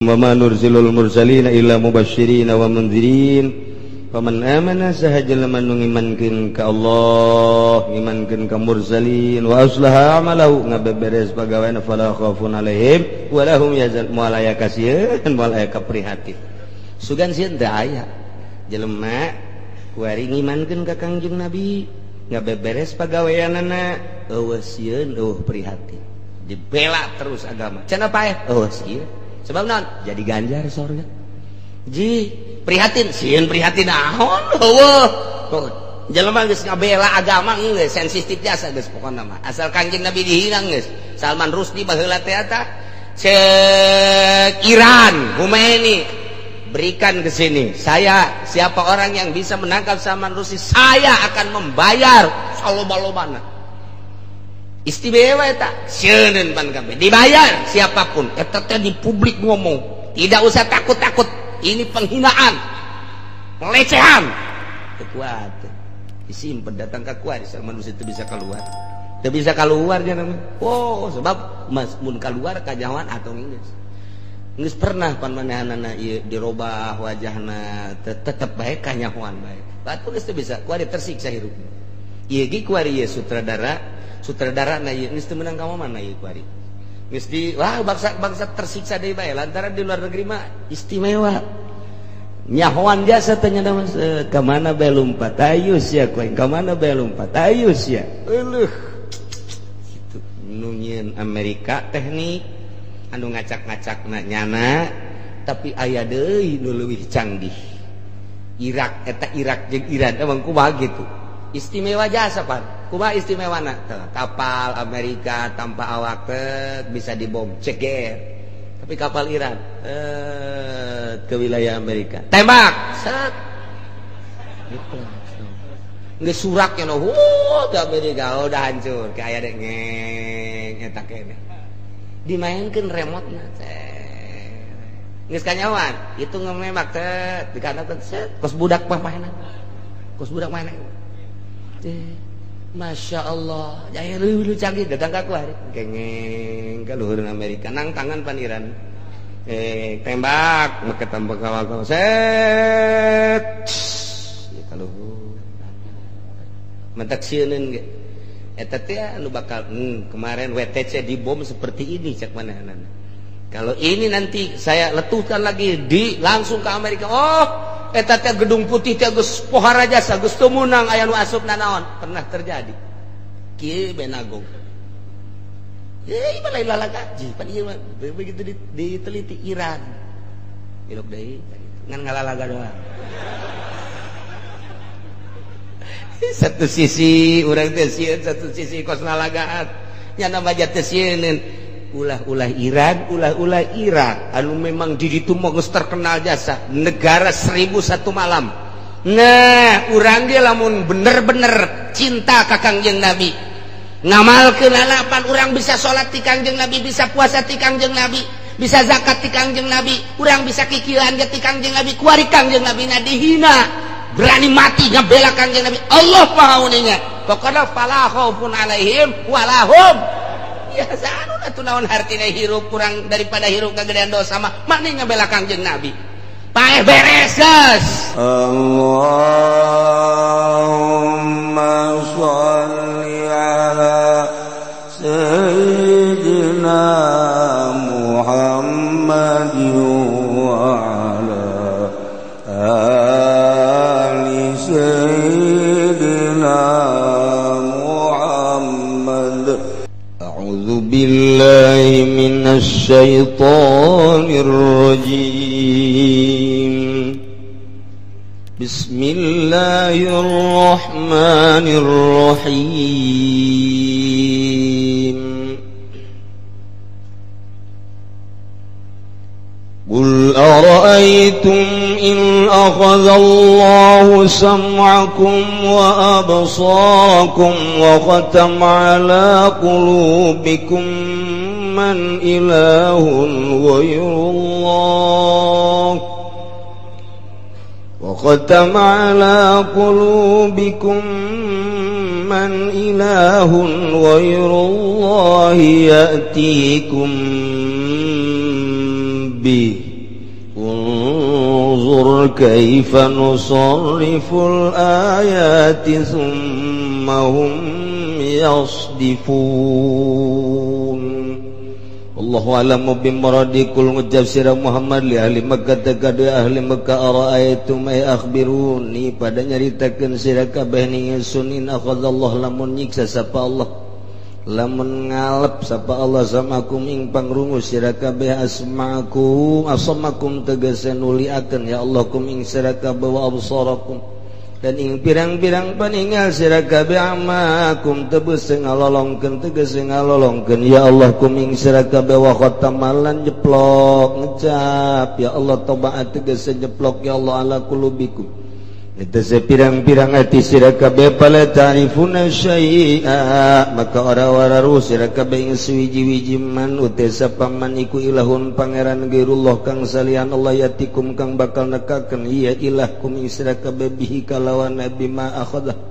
wa ma nursilul mursalina illa mubasysyirin wa mundzirin faman amana sahajal man ngimankeun ka Allah ngimankeun ka mursalin wa aslaha amalahu ngabeberes pagaweana fala khaufun alaihim wa lahum yazal moal aya kasieun moal aya kaprihatin sugan sieun teu aya jelema kuari ngimankeun ka Kangjeng Nabi ngabeberes pagaweanana eueuh sieun eueuh prihatin dibela terus agama cenah paeh eueuh sieun sebab naon jadi ganjar sorga ji prihatin sieun prihatin naon eueuh jelema geus ngabela agama geus sensitif jasa geus pokona mah asal Kangjeng Nabi dihina geus Salman Rushdie baheula teh eta cek Iran Khomeini berikan ke sini saya siapa orang yang bisa menangkap Salman Rushdie saya akan membayar saloba-lobana istimewa eta sieun pan kabeh dibayar siapapun eta teh di publik ngomong tidak usah takut-takut ini penghinaan pelecehan kuat disimpen datang ke kuat Salman Rushdie itu bisa keluar jangan oh sebab mas mun keluar kajawan atau geus pernah pan manehanana ieu dirobah wajahna tetep bae kanyahoan bae batu geus teu bisa kuari tersiksa hirupna ieu ge kuari ieu sutradara na ieu geus teu meunang ka mana ieu kuari geus di wah bangsa tersiksa deui bae lantaran di luar negeri mah istimewa nyahoan jasa teh nya ka mana bae lompat ayus ya kuing ka mana bae lompat ayus ya eueuh kitu nu nyieun Amerika teknik anu ngacak-ngacak nyana tapi aya deui nu leuwih canggih Irak eta Irak jeung Iran emang kumaha gitu istimewa jasa pan kumaha istimewana kapal Amerika tanpa awak bisa dibom ceger tapi kapal Iran ke wilayah Amerika tembak set geus suraknya ke Amerika udah hancur ke aya ngeng eta keneh dimainkan remote na geus kanyawan itu ngememak teh dikatakan set kos budak mainan Masya Allah jaya lu canggih datang ka kuari kengeng ka luhurna Amerika nang tangan pan Iran tembak make tembak kawal set ka luhur mentak sieun ge eta teh anu bakal kemarin WTC dibom seperti ini cak manahanan kalau ini nanti saya letuhkan lagi langsung ke Amerika oh eta teh gedung putih teh geus pohara jasa geus teu meunang aya nu asupna naon pernah terjadi kieu Benago ieu mah lain lalagaji pan ieu mah begitu diteliti Iran ilok deui ngan ngalalaga doang satu sisi urang teh sieun satu sisi kos nalagaat nya namaja teh sieun ulah-ulah Iran ulah-ulah Irak anu memang di ditu mah geus terkenal jasa negara 1001 malam nah urang ge lamun bener-bener cinta ka Kangjeng Nabi ngamalkeun lalapan urang bisa salat ti Kangjeng Nabi bisa puasa ti Kangjeng Nabi bisa zakat ti Kangjeng Nabi urang bisa kikieuan ge ti Kangjeng Nabi kuari Kangjeng Nabi na dihina berani mati ngabela Kangjeng Nabi Allah pahauninya pokoknya fala khaufun alaihim walahum ya sanu atuh naon hartina hirup kurang daripada hirup kagedean dosa mah mani ngabela Kangjeng Nabi paeh beres geus Allahumma sholli ala sayyidina Muhammad wa ala Sayyidina Muhammad A'udzu billahi minasy syaithanir rajim Bismillahirrahmanirrahim Qul ara'aytum إن أخذ الله سمعكم وأبصاركم وختم على قلوبكم من إله غير الله وختم على قلوبكم من إله غير الله يأتيكم به Unzur kaifa nusarriful ayati thumma hum yasdifun. Allahu a'lamu bimuradikul ngucap sirah Muhammad li ahli Makkah tekadua ahli Makkah ara'aitum ay akhbiruni pada nyaritakeun sirah kabeh ning ingsun in akhadallahu lamun nyiksa sapa Allah lamun ngalep sapa Allah samakum ing pangrungu sirah kabeh asmakum tegese nuliakeun ya Allah kum ing sirah kabeh wa absarakum dan ing pirang-pirang paningal sirah kabeh amakum tegese ngalolongkeun ya Allah kum ing sirah kabeh wa khatamalan jeplok ngecap ya Allah tobaat tegese jeplok ya Allah ala qulubikum itu sepirang-pirang hati sirah kabeh pala ta'rifuna syai'a maka ora-ora sirah kabeh ing suwiji-wiji man utesa paman iku ilahun pangeran gairullah kang salian Allah yatikum kang bakal nekakeun iya ilah kum ing sirah kabeh bihi kalawan nabi ma akhadah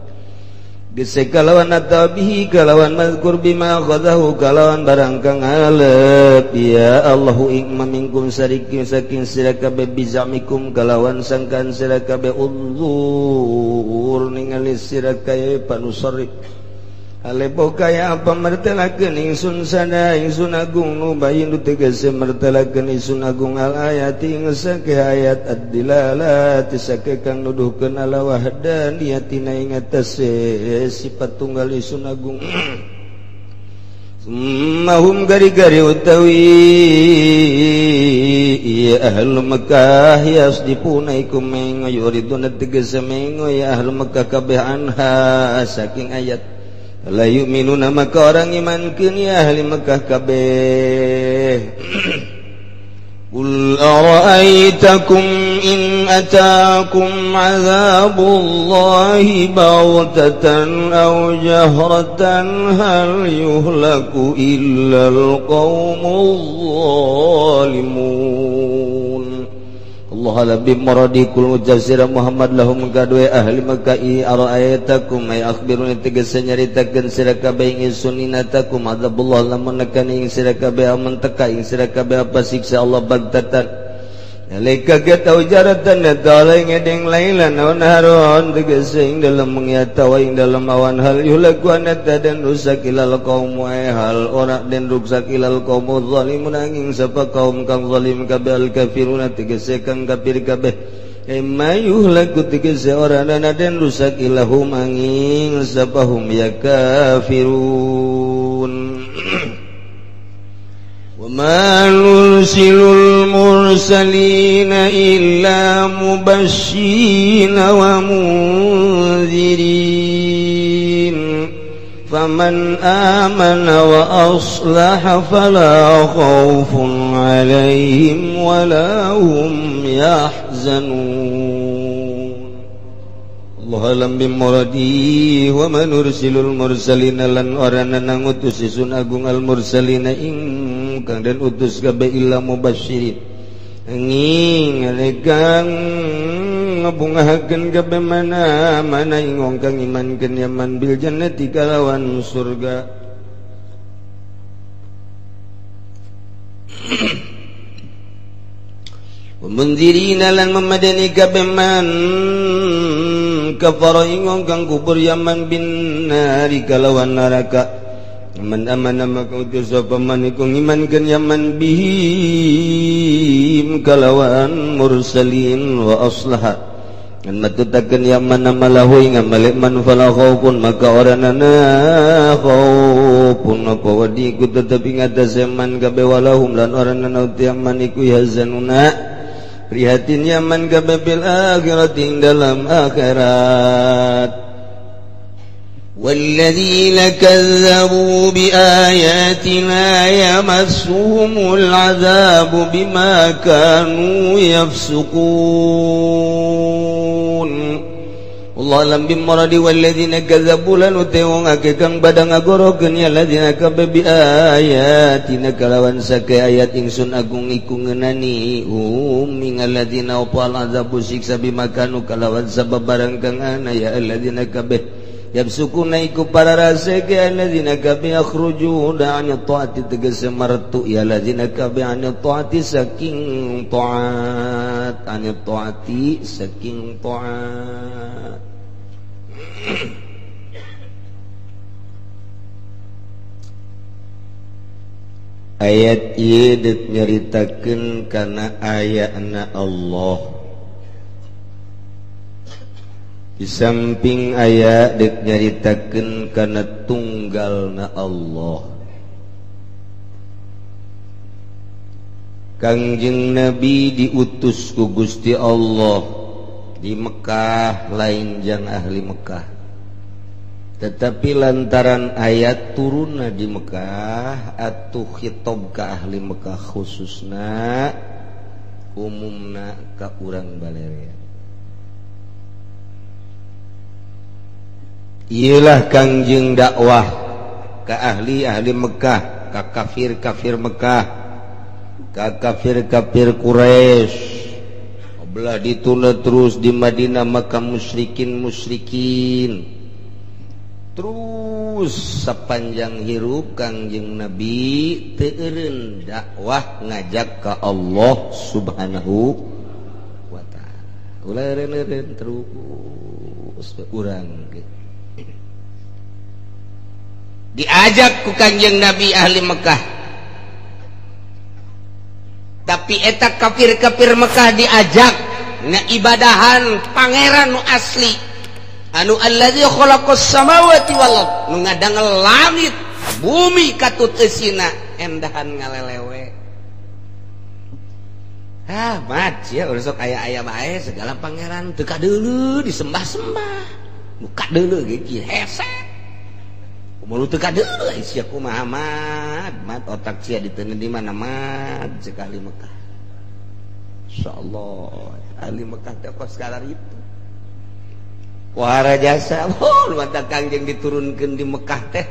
gese kalawan atabihi kalawan mazkur bima akhadahu kalawan barang kang alep ya Allahu ing mamingkum sarikin saking sira kabeh bizamikum kalawan sangkan sira kabeh unzur ningali sira kabeh panusarif alepo kaya apa mertelakeun ingsun sana ingsun agung nu bayin tegese mertelakeun ingsun agung al ayati ing sake ayat ad-dilalat sake kang nuduhkeun ala wahdaniyatina ing atase sifat tunggal ingsun agung mahum gari-gari utawi ya ahlu Makkah yasdipuna ikum mengoyoriduna tegese mengo ya ahlu Makkah kabeh anha saking ayat la yu'minuna maka orang imankeun ya ahli Makkah kabeh qul ara'aitakum in ataakum 'adzabullahi baghtatan aw jahratan hal yuhlaku illa alqaumuz zalimun. Allah alam bimuradikul ngucap sirah Muhammad lahum kadue ahli Makkah ara'aitakum ay akhbiruni tegese nyaritakeun sirah kabeh ing suninatakum adzabullah lamun nekani ing sirah kabeh amun teka ing sirah kabeh apa siksa Allah bagtatan nalika gatau jaratan datala ngedeng lailan wa naharon tegese ing dalam mengyata wa ing dalam awan hal yuhlaku anata dan rusak ilal qaum wa hal ora den rusak ilal qaum zalimun angin sapa kaum kang zalim kabeh al kafiruna tegese kang kafir kabeh emma yuhlaku tegese ora ana den rusak ilahum angin sapa hum ya kafirun. وَمَا نُرْسِلُ الْمُرْسَلِينَ إِلَّا مُبَشِّرِينَ وَمُنذِرِينَ فَمَنْ آمَنَ وَأَصْلَحَ فَلَا خَوْفٌ عَلَيْهِمْ وَلَا هُمْ يَحْزَنُونَ. Allah alam bimuradi wa man nursilul mursalina lan orana nang utus isun agung al mursalina ing kang dan utus kabeh illa mubasyirin angin alegang ngabungahakeun kabeh mana ingong kang imankeun yaman bil jannati kalawan surga mundzirina lan memadani kabeh man kafara ingong kang kubur yaman bin nari kalawan neraka man amana maka utus sapa man iku ngimankeun yaman bihim kalawan mursalin wa aslaha an matutakeun yaman amalahu ing amale man fala khaufun maka orana khaufun apa wadi ku tetep ing atase man kabeh walahum lan orana nauti yaman iku yazanuna prihatin yaman kabeh bil akhirat ing dalam akhirat. وَالَّذِينَ كَذَّبُوا بِآيَاتِنَا يَمَسُّهُمُ الْعَذَابُ بِمَا كَانُوا يَفْسُقُونَ. Allah alam bimuradi walladzina kadzabu lan utewong akekang badang agorokeun ya ladzina kabeh bi ayatina kalawan sake ayat ingsun agung iku ngeunani ing alladzina upal azabu siksa bimakanu kalawan sabab barang kang ana ya alladzina kabeh yabsukuna iku para rasege alladzina kabe yakhrujuna an taati tegese martu ya alladzina kabe an taati saking taat an taati saking taat. Ayat ieu deuk nyaritakeun kana ayatna Allah. Di samping ayat deuk nyaritakeun kana tunggalna Allah. Kangjeng Nabi diutus ku Gusti Allah di Mekah lain jang ahli Mekah. Tetapi lantaran ayat turunna di Mekah atuh khitab ka ahli Mekah khususna umumna ka urang balerean. Iyalah kangjeng dakwah ka ahli-ahli Mekah, ka kafir-kafir Mekah, ka kafir-kafir Quraisy. Belah dituna terus di Madinah maka musyrikin. Terus sepanjang hirup kangjeng Nabi teu eureun dakwah ngajak ka Allah Subhanahu wa taala. Ulah eureun terus urang diajak ku kangjeng Nabi ahli Mekah. Tapi eta kafir-kafir Mekah diajak ngaibadahan pangeran nu asli anu allazi khalaqas samawati wal ard nu ngadangel langit bumi katut eusina endahan ngalelewe. Mat ya urang sok aya-aya bae segala pangeran teu kadeuleu disembah-sembah nu kadeuleu ge kieu hese umur teu kadeuleu sia kumaha mat otak sia diteuneun di mana mat sekali Mekah insyaallah ahli Mekah teh kos kalar itu wahara jasa mata kangjeng diturunkeun di Mekah teh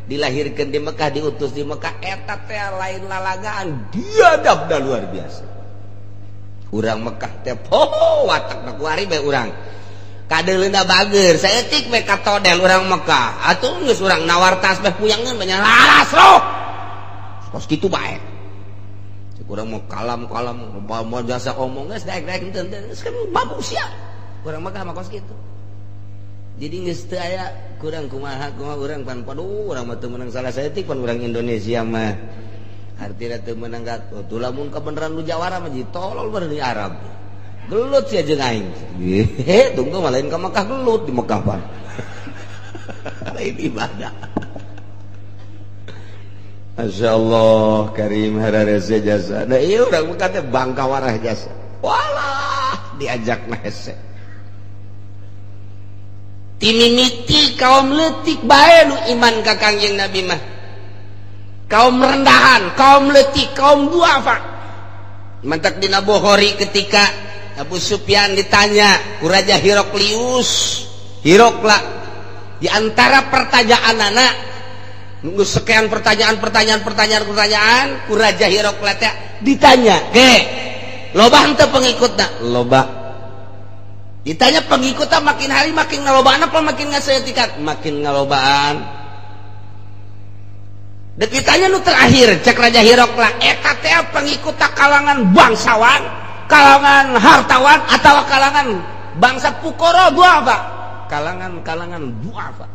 dilahirkeun di Mekah diutus di Mekah eta teh lain lalagaan diadabna luar biasa. Urang Mekah teh watakna kuari bae urang kadeuleuna bager saeutik bae katodel urang Mekah atuh geus urang nawar tasbih puyangeun banyak laras loh kos kitu bae cek urang mau kalam mau jasa omong geus daek-daek henteu geus kan mampu sia urang Mekah mah kos kitu. Jadi geus teu aya kurang kumaha urang pan paduh urang mah teu meunang salah saeutik pan urang Indonesia mah artina teu meunang teu lamun kebenaran nu jawara mah jadi tolol bener di Arab gelut sia jeung aing tunggu mah lain ka Mekah gelut di Mekah pan lain ibadah. Masyaallah karim hararese jasa da ieu urang Mekah teh bangka warah jasa walah diajakna hese timimiti kaum leutik bae nu iman ka kangjeng Nabi mah kaum rendahan, kaum leutik, kaum duafa. Mantak dina Bukhari ketika Abu Sufyan ditanya ku Raja Heraklius Hirokla di antara pertanyaanana nunggu sekian pertanyaan ku Raja Herakla teh ditanya ge loba henteu pengikutna loba. Ditanya pengikutnya makin hari makin ngalobaan apa makin ngasaeutik makin ngalobaan. Dek ditanya nu terakhir cek Raja Herakla eta teh pengikutnya kalangan bangsawan, kalangan hartawan atau kalangan bangsa pukoro duafa? Kalangan duafa.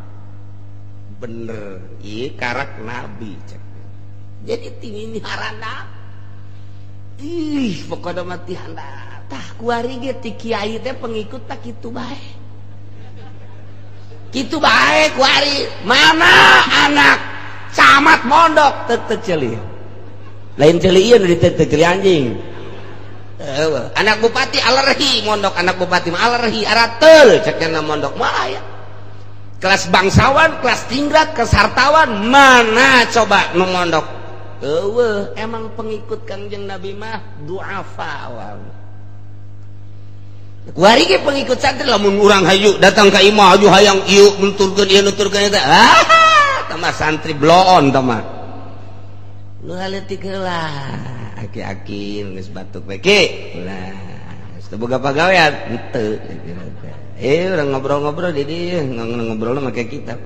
Bener, ieu karak Nabi cek. Jadi tinggi haranda. Pokoknya mati handa. Tah kuari ge ti kiai teh pengikut tak kitu bae. Kitu bae kuari. Mana anak camat mondok teu ceuli. Lain ceuli ieu nu diteu ceuli anjing. Anak bupati alergi mondok anak bupati mah alergi arateul cekna mondok mah aya. Kelas bangsawan, kelas tingkat, kelas hartawan mana coba nu mondok? Eueuh, emang pengikut Kangjeng Nabi mah duafa wal. Kuari ge pengikut santri lamun urang hayu datang ka imah hayu hayang ieu nuturkeun ieu nuturkeun eta. Tamah santri bloon tamah. Nu haleutik heula. Aki-aki geus batuk we ge. Ulah boga pagawean henteu orang ngobrol-ngobrol di dieu ngobrolna make kitab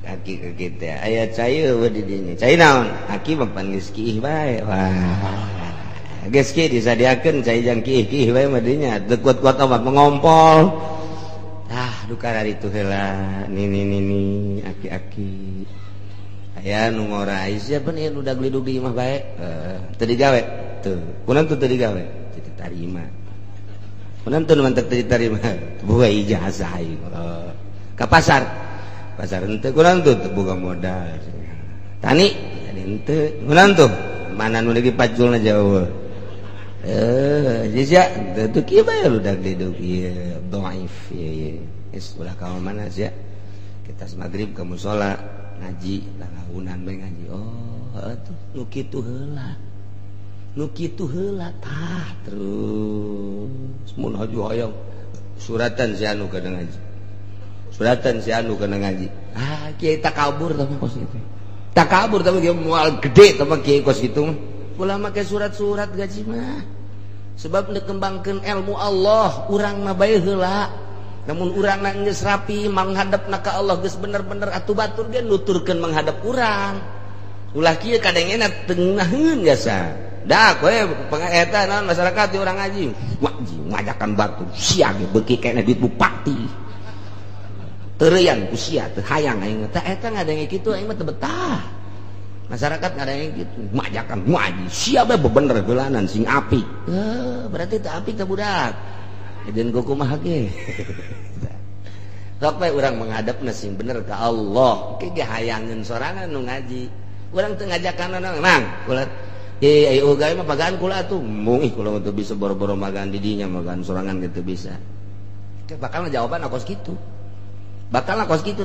aki ke kita aya cai we di dinya cai naon aki bapan geus kiih bae wah geus kiih disadiakeun cai jang kiih bae mah dinya teu kuat-kuat obat mengompol dukar itu heula ni aki-aki aya nu ngorai siapa nih nu udah glidug di imah bae teu digawe teu kunaon teu digawe teu tarima kunaon teu mantep teu tarima boga ijazah ieu ka pasar henteu kunaon teu boga modal tani henteu kunaon tuh mana nu lagi paculna jauh sia teu kieu bae lu udah glidug ieu dhaif ieu ulah ka mana sia kita maghrib ka mushola ngaji lalahunan bae ngaji atuh nu kitu heula tah terus mun haju hoyong suratan si anu kana ngaji kiai takabur tapi kos itu takabur tapi kieu moal gede tapi kiai kos itu mah ulah make surat-surat gaji mah sebab dikembangkeun ilmu Allah urang mah bae heula namun urang na geus rapi menghadapna ka Allah geus bener-bener atuh batur ge nuturkeun menghadap urang ulah kieu kadengena teunaheun gasa da koe eta naon masyarakat di urang ngaji ngajakan batur sia ge beuki kena duit bupati teureuyang ku sia teu hayang aing teh eta ngadenge kitu aing mah teu betah masyarakat ngadenge kitu ngajakan ngaji sia bae bener geulanan sing apik berarti teu apik teh budak dan kumaha ge sok bae urang menghadapna sing bener ka Allah ke ge hayangeun sorangan nu ngaji urang teu ngajakan nang ulah ayo gawe mah pagaan kula atuh mung kula teu bisa boro-boro magaan di dinya magaan sorangan gitu bisa bakal jawaban kos kitu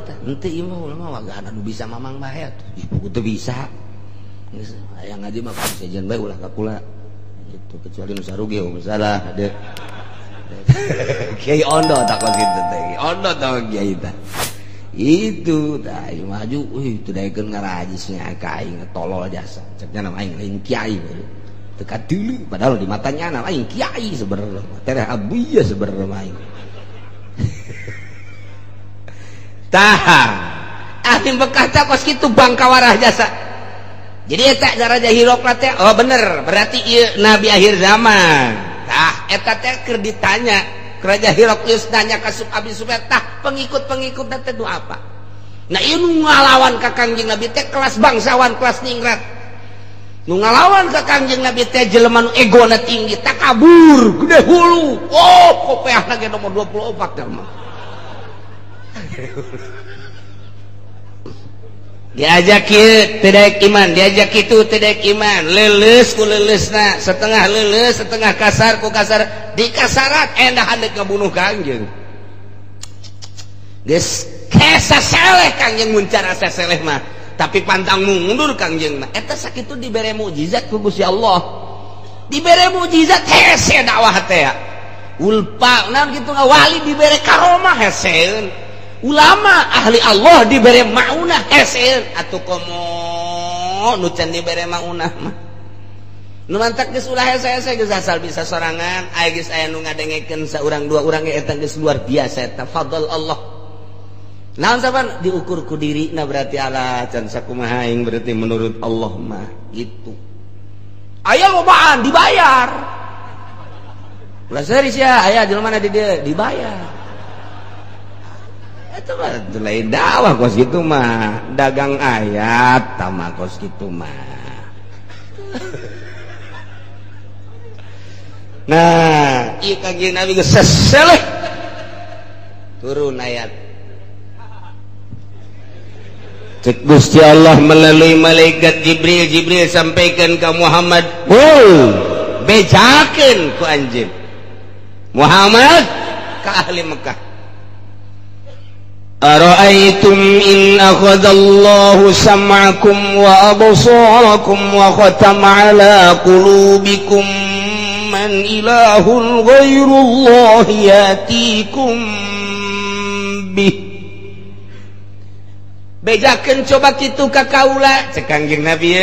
teh henteu ieu mah wagaan anu bisa mamang bae atuh teu bisa geus aya ngaji mah kudu sejen bae ulah ka kula gitu kecuali nu sarugi salah ade Kiai Ondo takut gitu teh Ondo tahu Kiai teh itu tah maju itu daekeun ngarajisnya aing tolol jasa ceknya nama aing lain kiai teka deuleu padahal di matanya nama aing kiai sebenarnya tereh abuya sebenarnya aing tah ahli berkata kos kitu bangkawarah jasa jadi eta raja Hirokla teh oh bener berarti ieu nabi akhir zaman eta teh keur ditanya Raja Heraklius nanya ka Abi Sufyan tah pengikut-pengikut teh nu apa nah ieu nu ngalawan ka Kangjeng Nabi teh kelas bangsawan kelas ningrat nu ngalawan ka Kangjeng Nabi teh jelema nu egona tinggi takabur gede hulu kopeahna ge nomor 24 teh mah diajak kieu teu daek iman diajak kitu teu daek iman leuleus ku leuleusna setengah leuleus setengah kasar ku kasar di kasarat endah handek ngabunuh Kangjeng geus kesa seleh Kangjeng mun cara saseleh mah tapi pantang mundur Kangjeng mah eta sakitu dibere mukjizat ku Gusti Allah dibere mukjizat hese dakwah teh ulpa naon kitu wali dibere karomah heseun ulama ahli Allah diberi maunah hesen atuh komo nu can diberi maunah mah nu mantak geus ulah hese-hese geus asal bisa sorangan aya geus aya nu ngadengekeun saurang dua urang ge eta geus luar biasa eta fadl Allah naon saban diukur ku dirina berarti ala can sakumaha aing berarti menurut Allah mah gitu aya lobaan dibayar ulah serius ya aya jelema na di dieu dibayar itu mah lain dakwah kos gitu mah dagang ayat tama kos gitu mah nah ieu Kangjeng Nabi geus seseleh turun ayat cek Gusti Allah melalui malaikat Jibril sampaikan ke Muhammad bejakeun ku anjeun Muhammad ka ahli Mekah Ara'aytum in akhadallahu sam'akum wa absarakum wa khatama ala qulubikum man ilahun ghairullahi yatikum bih bejakeun coba kitu ka kaula cek Kangjeng Nabi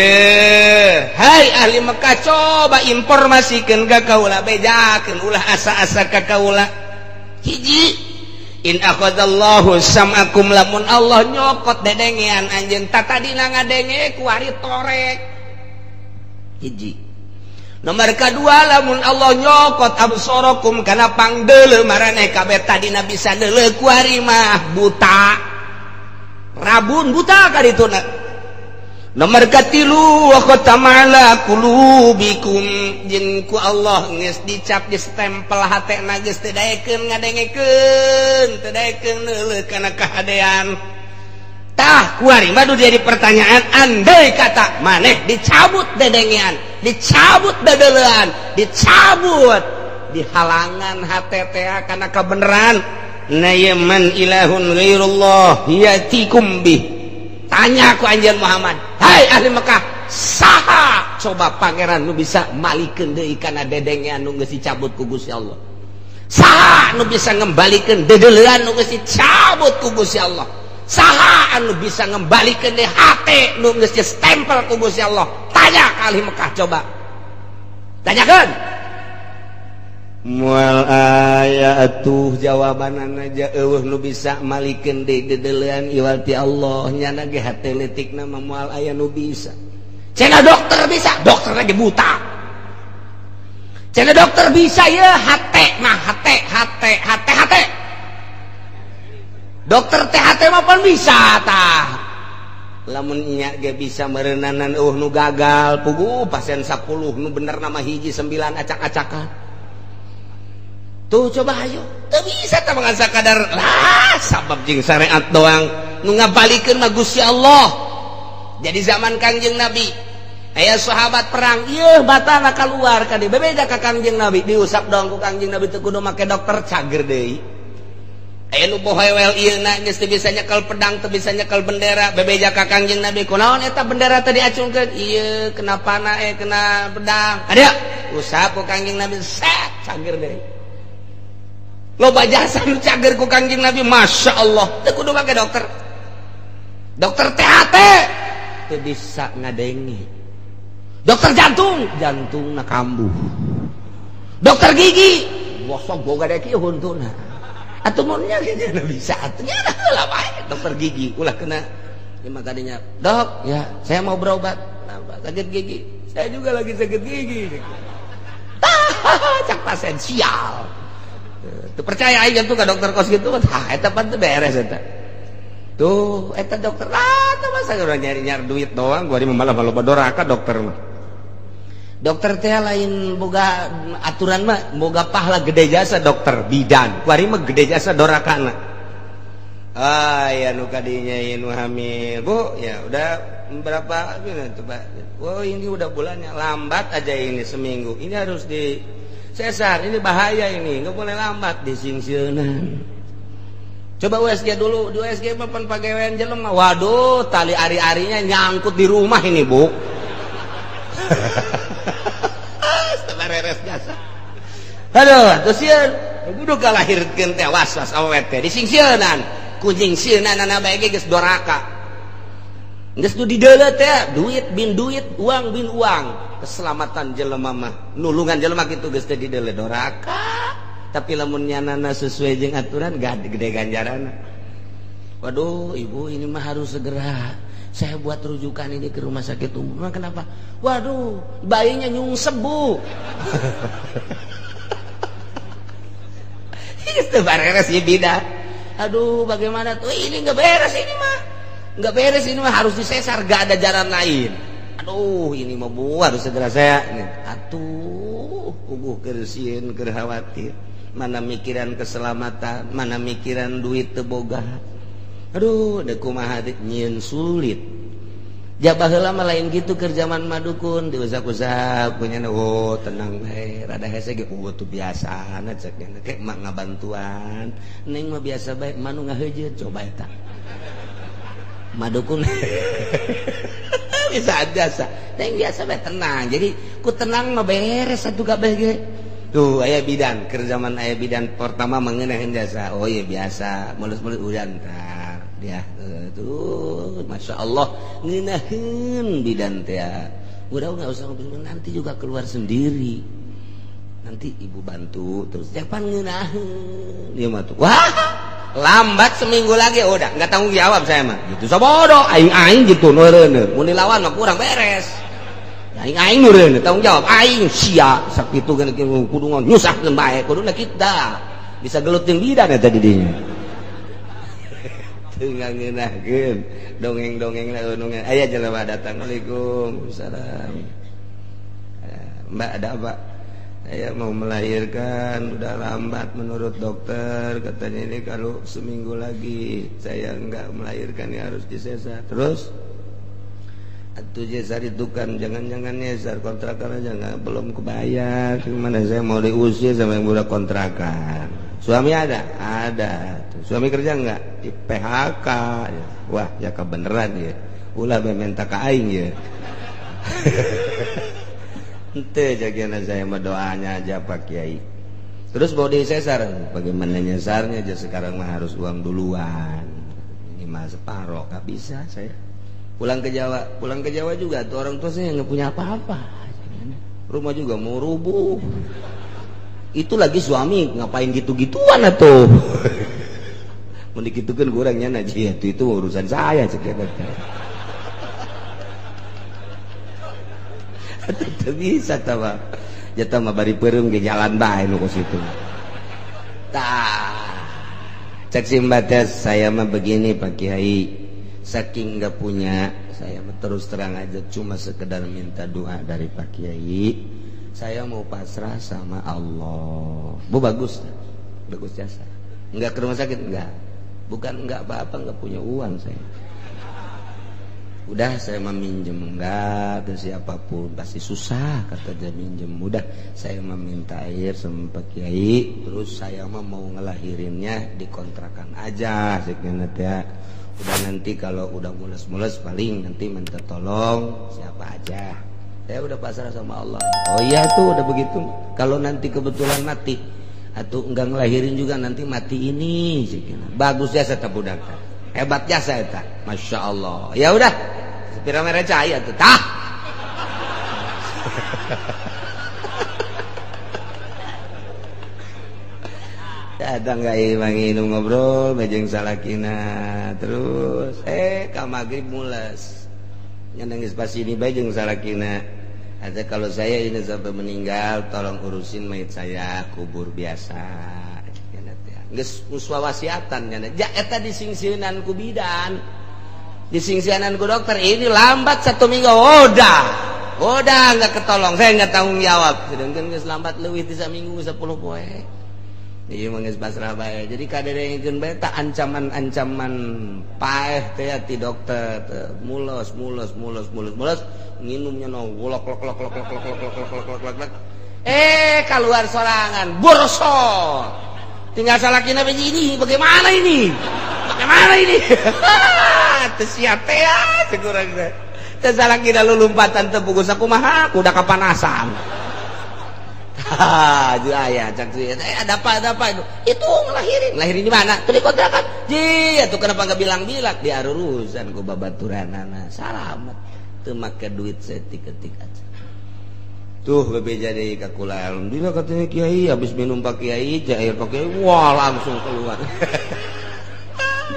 hai ahli Mekah coba informasikeun ka kaula bejakeun ulah asa-asa ka kaula hiji in akhadallahu sam'akum lamun Allah nyokot dedengean anjeun tatadina ngadenge ku ari torek hiji nomor kedua lamun Allah nyokot absarakum kana pangdeuleu maraneh kabeh tadina bisa deuleu ku ari mah buta rabun buta kadituna nomor katilu wa khatamala qulubikum jeung ku Allah geus dicap di stempel hatena geus teu daekeun ngadengekeun teu daekeun neuleuh kana kahadean tah kuari madu jadi pertanyaan andai kata maneh dicabut dedengean dicabut dadeleuan dicabut di halangan HTTA kana kebenaran nayaman ilahun ghairullah yatikum bih tanya ku anjeun Muhammad hai ahli Mekah saha coba pangeran nu bisa malikeun deui kana dedengean nu geus dicabut ku Gusti Allah saha nu bisa ngembalikeun dedeleuan nu geus dicabut ku Gusti Allah saha anu bisa ngembalikeun deui hate nu geus stempel ku Gusti Allah tanya ka ahli Mekah coba tanyakeun mual aya atuh jawabanan aja eueuh nu bisa malikeun deui dedeleuan iwal ti Allah nyana ge hate leutikna mah moal aya nu bisa cenah dokter bisa dokter lagi buta cenah dokter bisa ya hate mah hate dokter teh hate mah pan bisa tah lamun nya ge bisa meureunanan nu gagal puguh pasien 10 nu bener nama hiji 9 acak-acakan tuh coba ayo teu bisa tah mangan sakadar lah sabab jeung syariat doang nu ngabalikeun mah Gusti Allah jadi zaman Kangjeng Nabi aya sahabat perang ieu batana kaluar ka dieu bebeda ka Kangjeng Nabi diusap dong ku Kangjeng Nabi teu kudu make dokter cager deui aya nu bohewel ieuna geus teu bisa nyekel pedang teu bisa nyekel bendera bebeja ka Kangjeng Nabi kunaon eta bendera teh diacungkeun ieu kena panah kena pedang ada usap ku Kangjeng Nabi set cager deui loba jasa nu cager ku Kangjeng Nabi Masya Allah teu kudu make dokter THT teu bisa ngadenge dokter jantungna kambuh dokter gigi bosok boga deki huntuna atuh mun nya geus bisa atuh nya lah bae dokter gigi ulah kena ieu tadinya dok ya saya mau berobat sakit gigi saya juga lagi sakit gigi cak pasien sial tuh percaya aja tuh ke dokter kos gitu tah eta pan teu beres eta tuh eta dokter teh masa urang nyari duit doang gua di malah loba doraka dokter mah dokter teh lain boga aturan mah boga pahala gede jasa dokter bidan kuari mah gede jasa dorakana ya nu kadinya nu hamil bu ya udah berapa coba oh ini udah bulannya lambat aja ini seminggu ini harus di sesar ini bahaya ini nggak boleh lambat disingsieunan coba USG dulu di USG mah pan pagewean jelema waduh tali ari-arinya nyangkut di rumah ini bu sabareres jasa aduh terus sieun kudu kalahirkeun teh was-was awet teh disingsieunan kucing sieunana bae ge geus doraka geus nu dideuleu teh duit bin duit uang bin uang keselamatan jelema mah nulungan jelema kitu geus teu dideuleu doraka tapi lamun nyanana sesuai jeung aturan gede ganjaranna waduh ibu ini mah harus segera saya buat rujukan ini ke rumah sakit umum kenapa waduh bayinya nyungsep bu geus teu beres ieu bidan aduh bagaimana tuh ini nggak beres ini mah harus disesar gak ada jalan lain aduh ini mah bu harus segera saya atuh kubuh kersieun keur khawatir mana mikiran keselamatan mana mikiran duit teu boga aduh da kumaha nyieun sulit jabah heula mah lain kitu keur zaman madukun diusap-usap punya oh tenang bae rada hese ge tuh biasana cek kek mak ngabantuan neng mah biasa bae manu ngaheujeut coba eta madukun bisa jasa neng biasa bae tenang jadi ku tenang mah beres atuh kabeh ge tuh aya bidan keur zaman aya bidan pertama mengenahin jasa oh iya biasa mulus-mulus udan tar dia tuh masya Allah ngeunaheun bidan teh. Udah nggak usah nanti juga keluar sendiri. Nanti ibu bantu terus jangan ngeunaheun. Dia mah tuh wah lambat seminggu lagi udah nggak tanggung jawab saya mah gitu sabodo aing gitu nureuneuh mun dilawan mah kurang beres. Aing nureuneuh tanggung jawab aing sia sakitu kan kudu nyusahkeun bae kuduna kita bisa gelutin bidan eta di dinya. Tinggal ngeunahkeun dongeng-dongeng dongeng aya jelema datang Waalaikumsalam. Mbak ada apa? Saya mau melahirkan udah lambat menurut dokter katanya ini kalau seminggu lagi saya enggak melahirkan ya harus disesar. Terus atuh sesar itu kan jangan-jangan nyesar kontrakan aja nggak belum kebayar gimana saya mau diusir sama yang udah kontrakan. Suami ada tuh. Suami kerja enggak di PHK ya. Wah ya kebeneran ya ulah minta ka aing ya. Ente jagiana saya mah doanya aja Pak Kiai. Terus mau disesar, bagaimana nyesarnya aja sekarang mah harus uang duluan. Ini mah separoh, gak bisa saya. Pulang ke Jawa juga tuh orang tua saya nggak punya apa-apa. Rumah juga mau rubuh. Itu lagi suami ngapain gitu-gituan atuh. Mau dikitukan kurangnya aja itu urusan saya sekian. Tidak bisa tawa jatah mah bari peureum ge jalan bae nu ku situ tah cek simbates saya mah begini Pak Kiai saking enggak punya saya mah terus terang aja cuma sekedar minta doa dari Pak Kiai saya mau pasrah sama Allah. Bu bagus jasa enggak ke rumah sakit enggak bukan enggak apa-apa enggak punya uang saya. Udah saya meminjem enggak ke siapapun pasti susah kata dia minjem. Udah saya meminta air sama Pak Kiai terus saya mah mau ngelahirinnya di kontrakan aja sekian ya. Udah nanti kalau udah mules-mules paling nanti minta tolong siapa aja. Saya udah pasrah sama Allah. Oh iya tuh udah begitu. Kalau nanti kebetulan mati atau enggak ngelahirin juga nanti mati ini sekian. Bagus jasa tak budak. Hebat jasa eta. Masya Allah. Ya udah. Sepira merah cahaya tuh. Tah. Datang gak manginum ngobrol bejeng salakina terus ka maghrib mules. Nyanangis pas ini bejeng salakina. Ada kalau saya ini sampai meninggal tolong urusin mayit saya kubur biasa. Geus muswawasiatan nya ja eta disingsieunan ku bidan disingsieunan ku dokter ini lambat 1 minggu udah enggak ketolong saya enggak tanggung jawab sedangkan geus lambat leuwih ti saminggu 10 poe ieu mah geus pasrah bae jadi kaderengkeun bae tah ancaman-ancaman paeh teh ti dokter mulos nginumnya no wolok keluar sorangan borsot tinggal salakina begini bagaimana ini siapa ya sekurang teh salakina lulumpatan teu pugus aku mah udah kapanasan aya cak ada apa itu ngelahirin di mana tuh di kontrakan ji atuh kenapa enggak bilang-bilang di arurusan ku babaturanana salamet teu make duit setik-etik aja. Tuh bebeja deui ka kula alhamdulillah katanya Kiai habis minum Pak Kiai air Pak Kiai wah langsung keluar.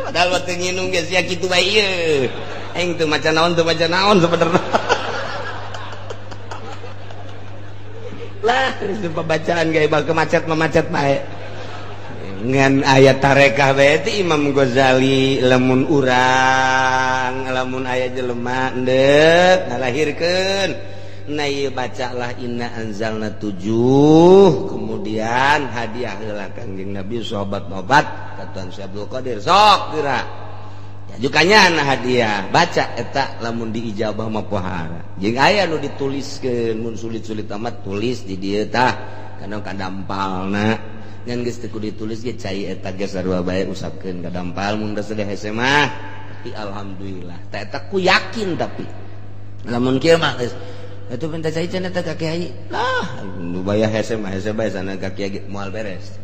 Padahal waktu nginum geus sia kitu bae ieu. Aing teu maca naon sebenarnya. Lah terus pembacaan gaya bal kemacet bae. Ngan ayat tarekah bae ti Imam Ghazali lamun urang lamun aya jelema endek ngalahirkeun nah iya bacalah inna anzalna 7 kemudian hadiah heula Kangjeng Nabi sahabat nobat katuan Syekh Abdul Qadir sok geura ajukannya nah hadiah baca eta lamun diijabah mah pohara jeung aya nu dituliskeun mun sulit-sulit amat tulis di dieu tah kana kadampalna ngan geus teu ditulis ge cai eta ge sarua bae usapkeun kadampal mun geus teu hese mah tapi alhamdulillah tah eta ku yakin tapi lamun kieu mah itu minta cai cenah teh ka Kiai lah nu baya hese bae sana ka Kiai moal beres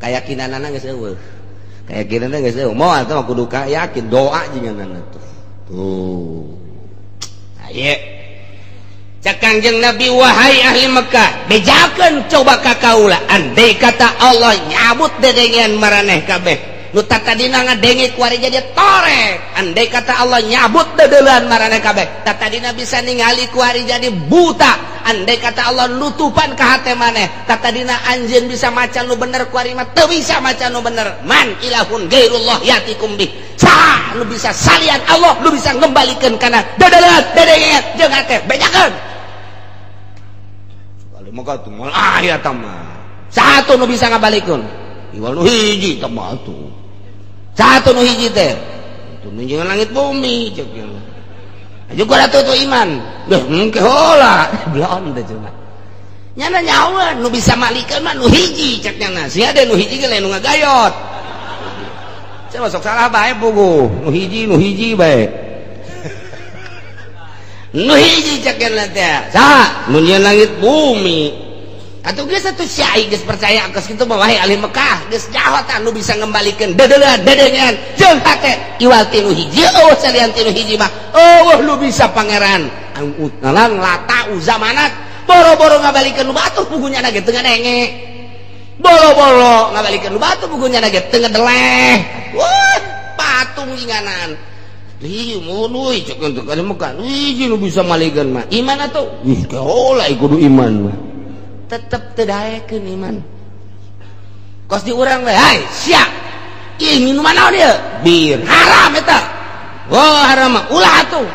kayakinanana geus eueuh kayak kira guys mau atau kudu yakin doa jangan tuh ayo cak Kangjeng Nabi wahai ahli Mekah bejakeun coba ka kaula andai kata Allah nyabut dedengan maraneh kabeh nu tatadina ngadenge ku ari jadi torek andai kata Allah nyabut dedelan maraneh kabeh tatadina bisa ningali ku ari jadi buta andai kata Allah nutupan ka hate maneh tatadina anjeun bisa maca nu bener ku ari mah teu bisa maca nu bener man ilahun gairullah yatikum bih sa nu bisa salian Allah nu bisa ngembalikeun kana dedelan dedengan jeung hate bejakeun maka tuh mal ayat mah satu nu bisa ngabalikun iwal nu hiji tebal tuh satu nu hiji teh itu nunjungan langit bumi cek aja gua ratu tuh iman dah mungkin hola belum teh cuma nyana nyawa nu bisa malikeun mah nu hiji cek nyana sia ada nu hiji ge lain nu ngagayot saya masuk salah bae pugu nu hiji bae nu hiji cekeun teh saha nu nyieun langit bumi atuh geus atuh syai geus percaya geus kitu mah wahai ahli Mekah geus jahot anu bisa ngembalikeun dedelan dedengan jeung hate iwal ti nu hiji eueuh salian ti nu hiji mah eueuh lu bisa pangeran ngalan lata uzamanat boro-boro ngabalikeun nu batuh pugunya ge teu ngadenge boro-boro ngabalikeun nu batuh pugunya ge teu ngadeleh wah patung inganan ih munui cek untuk kali Mekah ih lu bisa malikeun mah iman atuh ih kaola kudu iman mah tetep teu daekeun iman kos di urang we hai sia ih minuman naon ieu bir haram eta oh haram mah ulah atuh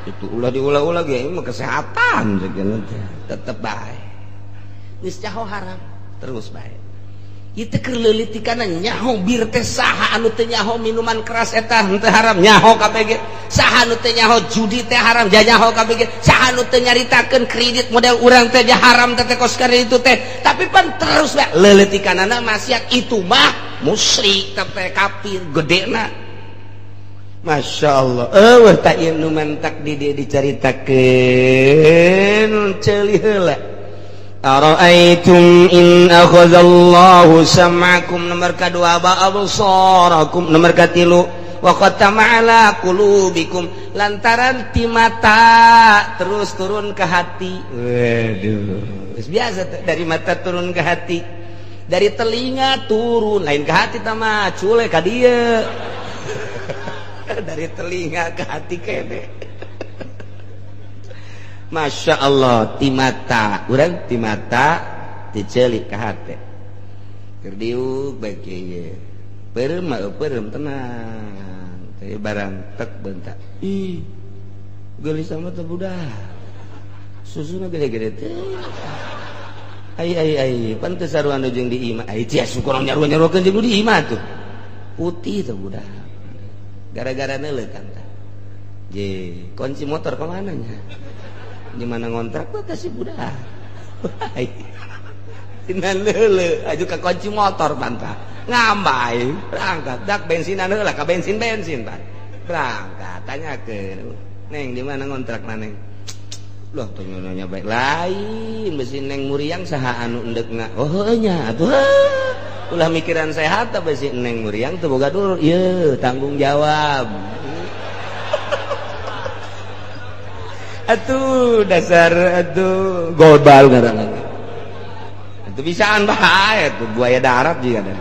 itu ulah diulah-ulah ge mah kesehatan cek teh tetep bae geus caho haram terus bae itu kerleulit kana nyaho bir teh saha anu teu nyaho minuman keras eta henteu haram nyaho kabeh ge saha anu teu nyaho judi teh haram nyaho kabeh ge saha anu teu nyaritakeun kredit model urang teh haram teh kos kare itu teh tapi pan terus we leulitikanana maksiat itu mah musyrik teh kafir gedena masyaallah eueuh ta ieu nu mantak di dieu dicaritakeun ceuli heula Ara'aitum in akhadallahu sam'akum nomor kedua ba absarakum nomor katilu wa qatama ala qulubikum lantaran ti mata terus turun ke hati waduh biasa dari mata turun ke hati dari telinga turun lain ke hati tah mah cule ka dieu dari telinga ke hati kene Masya Allah ti mata urang ti mata dicelik ka hate keur diuk bae kieu peureum mah peureum tenang teh barang tek bentak ih geulis mah teh budak susuna gede-gede teh ai pantes saruan jeung di imah ai cia syukur nyaruan-nyaruakeun jeung di imah tuh putih teh budak gara-gara neuleuk kan tah je kunci motor ka mana nya di mana ngontrak mah kasih budak sinan leule aju ka kunci motor bantah ngambai berangkat dak bensinan heula ka bensin Pak berangkat tanyakeun neng di mana ngontrak neng loh tanya baik lain besi neng Muriang saha anu endekna oh nya atuh ulah mikiran sehat tapi si neng Muriang teu boga dulur ieu tanggung jawab atuh dasar atuh gobal ngaranna atuh bisaan bae atuh buaya darat juga ada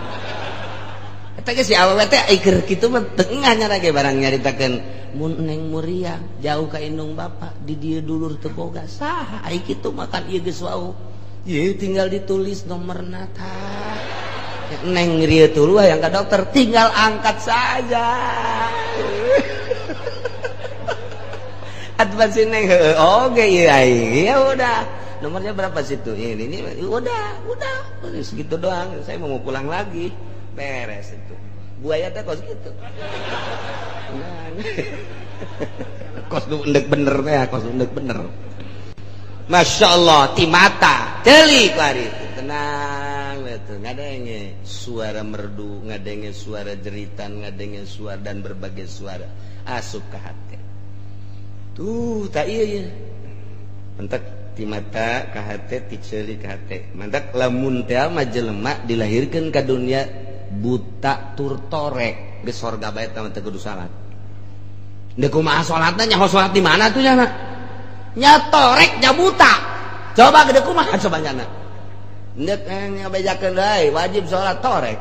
eta ge si awewe teh keur kitu mah tengah nya ge barang nyaritakeun mun neng Muriang jauh ka indung bapa di dieu dulur teu boga saha ai kitu mah kan ieu geus wau ieu tinggal ditulis nomerna tah neng rieu tuluy hayang ka dokter tinggal angkat saja advance neng oke ya udah nomornya berapa situ ini udah segitu doang saya mau pulang lagi beres itu buaya teh kos gitu kos ndek bener teh kos ndek bener Masya Allah ti mata teli kari tenang betul ngadenge suara merdu ngadenge suara jeritan ngadenge suara dan berbagai suara asup ke hati tuh tak iya mantak ti mata ka hate ti ceuli ka hate mantak lamun teh mah jelema dilahirkeun ka dunia buta tur torek geus sorga bae teh kudu salat. Deuk kumaha salatna nyaho salat di mana tuh nya? Nya torek nya buta. Coba gede kumaha coba nyana. Deuk ngabejakeun deui wajib salat torek.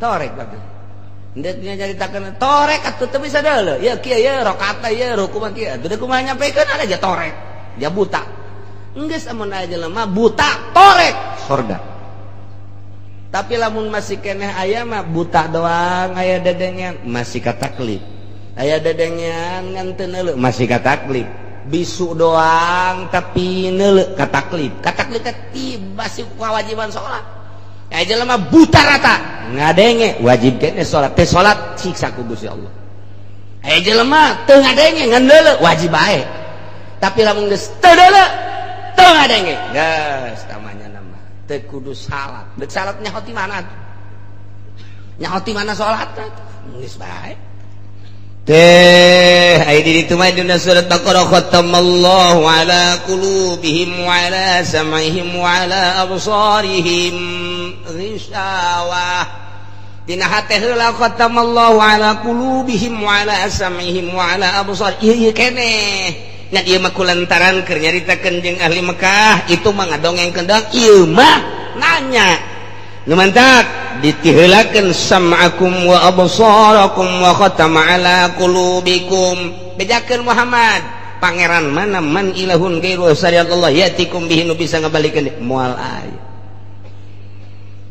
Torek bagus. Deuk nya nyaritakeun torek atuh teu bisa deuleu. Ya kieu ye rakaat ye ruku mah kieu. Deuk kumaha nyampekeun ada aja torek. Dia buta. Enggeus amun aya jelema buta torek sorga. Tapi lamun masih keneh aya mah buta doang aya dedengan masih kataklif. Aya dedengan ngan teu neuleuh masih kataklif. Bisu doang tapi neuleuh kataklif. Kataklif teh tiba si kewajiban salat. Aya jelema buta rata ngadenge wajib keneh salat. Teh salat siksa ku Gusti Allah. Aya jelema teu ngadenge ngan neuleuh wajib bae. Tapi lamun geus teu deuleuh teu ngadenge geus tamanya nama teu kudu salat. Deuk salat nyaho ti mana tuh? Nyaho ti mana salatna? Geus bae. Teh aya di ditu mah dina surat Baqarah khatamallahu ala qulubihim wa ala sam'ihim wa ala absarihim ghishawah. Dina hate heula khatamallahu ala qulubihim wa ala sam'ihim wa ala absar. Ieu keneh. Nya ieu mah kulantaran keur nyaritakeun jeung ahli Mekah itu mah ngadongengkeun deung ieu mah nanya. Nu mantak ditiheulakeun sam'akum wa absarakum wa khatama ala qulubikum. Bejakeun Muhammad, pangeran mana man ilahun ghairu syariatullah yatikum bihi nu bisa ngabalikeun moal aya.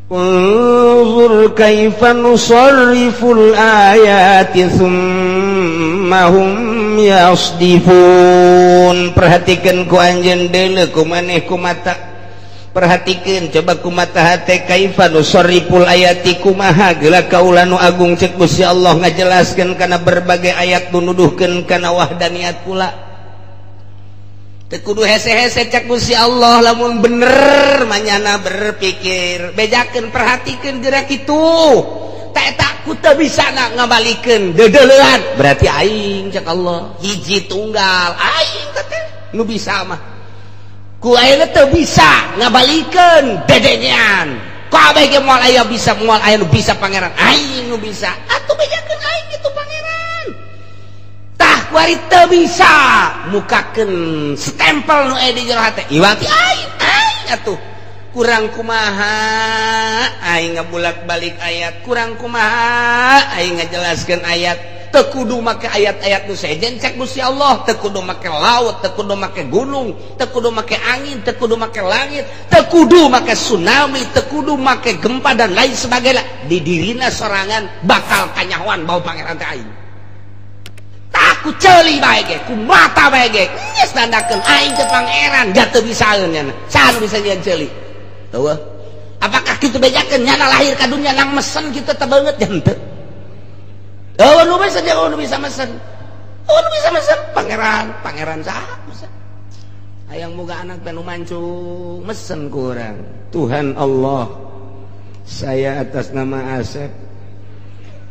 Unzur kaifa nusarriful ayati tsumma hum yasdifun. Perhatikeun ku anjeun deuleu ku maneh ku mata. Perhatikeun coba ku mata hate kaifa nusarriful ayati kumaha geula kaula nu agung cek Gusti Allah ngajelaskeun kana berbagai ayat nu nuduhkeun kana wahdaniyat pula. Teu kudu hese-hese cek Gusti Allah lamun bener manyana berpikir. Bejakeun perhatikeun geura kitu. Teh tak ku teu bisa ngabalikeun deuleuan. Berarti aing cek Allah hiji tunggal aing teh nu bisa mah. Ku ayeuna teu bisa ngabalikeun dedengan. Kabeh ge moal aya bisa moal aya nu bisa pangeran. Aing nu bisa. Atuh bejakeun aing itu pangeran. Tah ku ari teu bisa mukakeun stempel nu aya di jero hate. Iwati aing atuh. Kurang kumaha aing ngabulak-balik ayat. Kurang kumaha aing ngajelaskeun ayat. Teu kudu make ayat-ayat nu sejen cek Gusti Allah. Teu kudu make laut, teu kudu make gunung, teu kudu make angin, teu kudu make langit, teu kudu make tsunami, teu kudu make gempa dan lain sebagainya. Di dirina sorangan bakal kanyahoan bau pangeran teh aing. Tah ku ceuli bae ge, ku mata bae ge. Geus nandakeun aing teh pangeran, da teu bisaeun nya. Saha bisa nyeun ceuli? Teueuh. Apakah kitu bejakeun nyana lahir ka dunya nang mesen kitu teh beungeut jan teu? Oh, nu bisa aja, nu bisa mesen. Oh, nu bisa mesen. Pangeran saha mesen. Hayang boga anak teh nu mancung, mesen ku urang. Tuhan Allah, saya atas nama Asep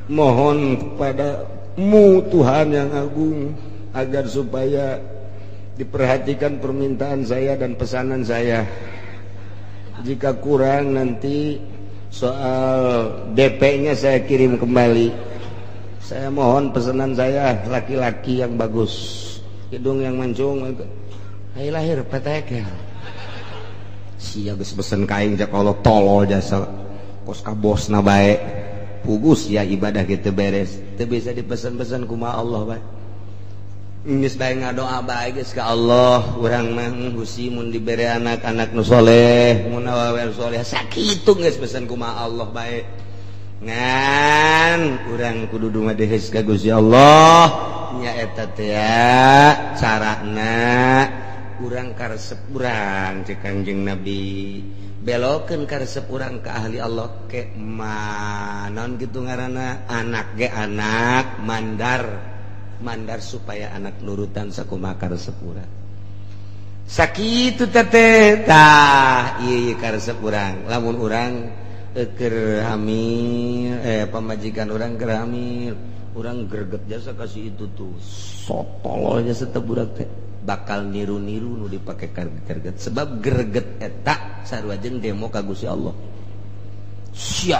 mohon kepada-Mu Tuhan yang agung agar supaya diperhatikan permintaan saya dan pesanan saya. Jika kurang nanti soal DP-nya saya kirim kembali. Saya mohon pesanan saya laki-laki yang bagus, hidung yang mancung. Hai lahir petekel. Sia geus pesen kaing cak Allah tolol jasa kos ka bosna bae. Pugus ya ibadah kitu beres. Teu bisa dipesan-pesan kumaha Allah bae. Geus bae ngadoa bae geus ka Allah, urang mah husi mun dibere anak-anak nu saleh, mun awewe saleh sakitu geus pesen kumaha Allah bae. Ngan urang kudu dumadehes ka Gusti Allah nya eta teh ya carana urang karesep urang cek Kanjeng Nabi belokeun karesep urang ka ahli Allah ke manon kitu ngaranna anak ge anak mandar supaya anak nurutan sakumaha karesep urang sakitu teh tah ieu karesep urang lamun urang keur hamil pamajikan orang keur hamil urang greget jasa kasih itu tuh sotol jasa teh budak teh bakal niru-niru nu dipake karget sebab greget eta sarua jeung demo ka Gusti Allah sia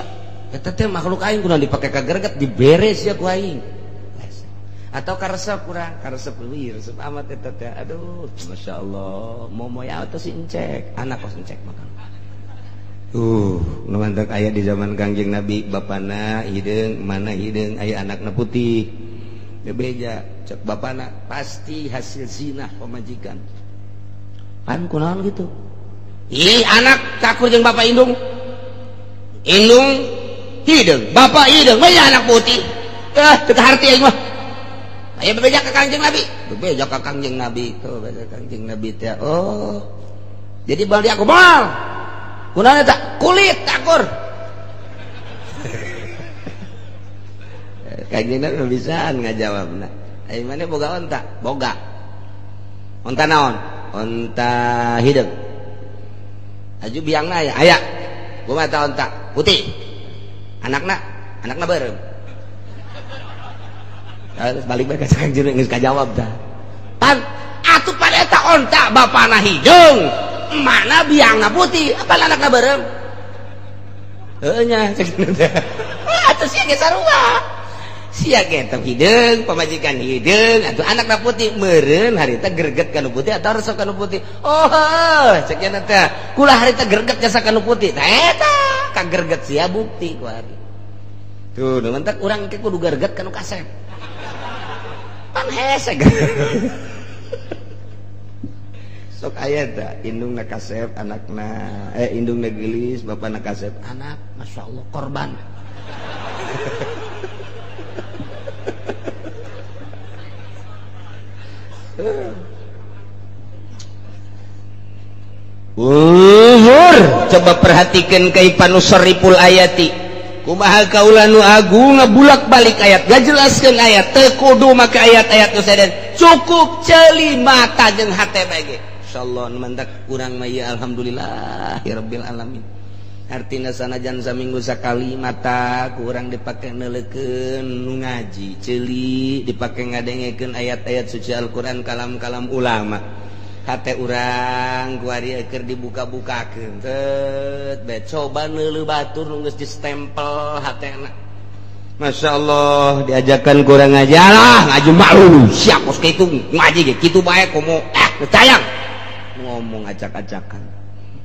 eta teh makhluk aing kunaon dipake ka greget diberes ya ku aing atau karesep kurang karesep leuwih resep amat eta teh aduh masyaallah momoy atau si encek anak kos encek makan nu mantek aya di zaman Kangjeng Nabi bapana hideung mana hideung aya anakna putih bebeja cek bapana pasti hasil zina pamajikan pan kunaon gitu ih anak takur jeung bapak indung hideung bapak hideung mah anak putih teu harti aing mah aya bebeja ka Kangjeng Nabi bebeja ka Kangjeng Nabi tuh bebeja Kangjeng Nabi teh oh jadi baldi aku mal kunaon eta kulit takur Kangjeng Nabi bisaan ngajawabna aing mane boga onta boga onta naon onta hideung aju biangna aya kumaha ta onta putih anakna beureum terus balik bae ka Kangjeng geus kajawab tah pan atuh pan eta onta bapana hideung mana biangna putih apa anakna beureum heuh nya cek teh atuh sia ge sarua sia ge teh hideung pamajikan hideung atuh anakna putih meureun harita greget kana putih atau resep kana putih oh cek nya teh kula harita greget jasa kana putih tah eta kagreget sia bukti ku ari tuh nu mentek urang ke kudu greget kana kasep pan hese sok aya tah indungna kasep anakna indungna geulis bapana kasep anak masyaallah korban coba perhatikan kaifanu sariful ayati kumaha kaula nu agung ngabulak balik ayat ngajelaskeun ayat teu kudu make ayat-ayat nu saden cukup ceuli mata jeung hate bae insyaallah mantak urang mah ya alhamdulillahirabbil alamin artina sanajan saminggu sakali mata ku urang dipake neulekeun nu ngaji ceuli dipake ngadengekeun ayat-ayat suci Al-Qur'an kalam-kalam ulama hate urang ku ari keur dibuka-bukakeun tet bae coba neuleuh batur nu geus distempel hatena masyaallah diajakan ku urang ngaji alah ngaji malu sia kos kitu ngaji ge kitu bae komo tayang ngomong acak-acakan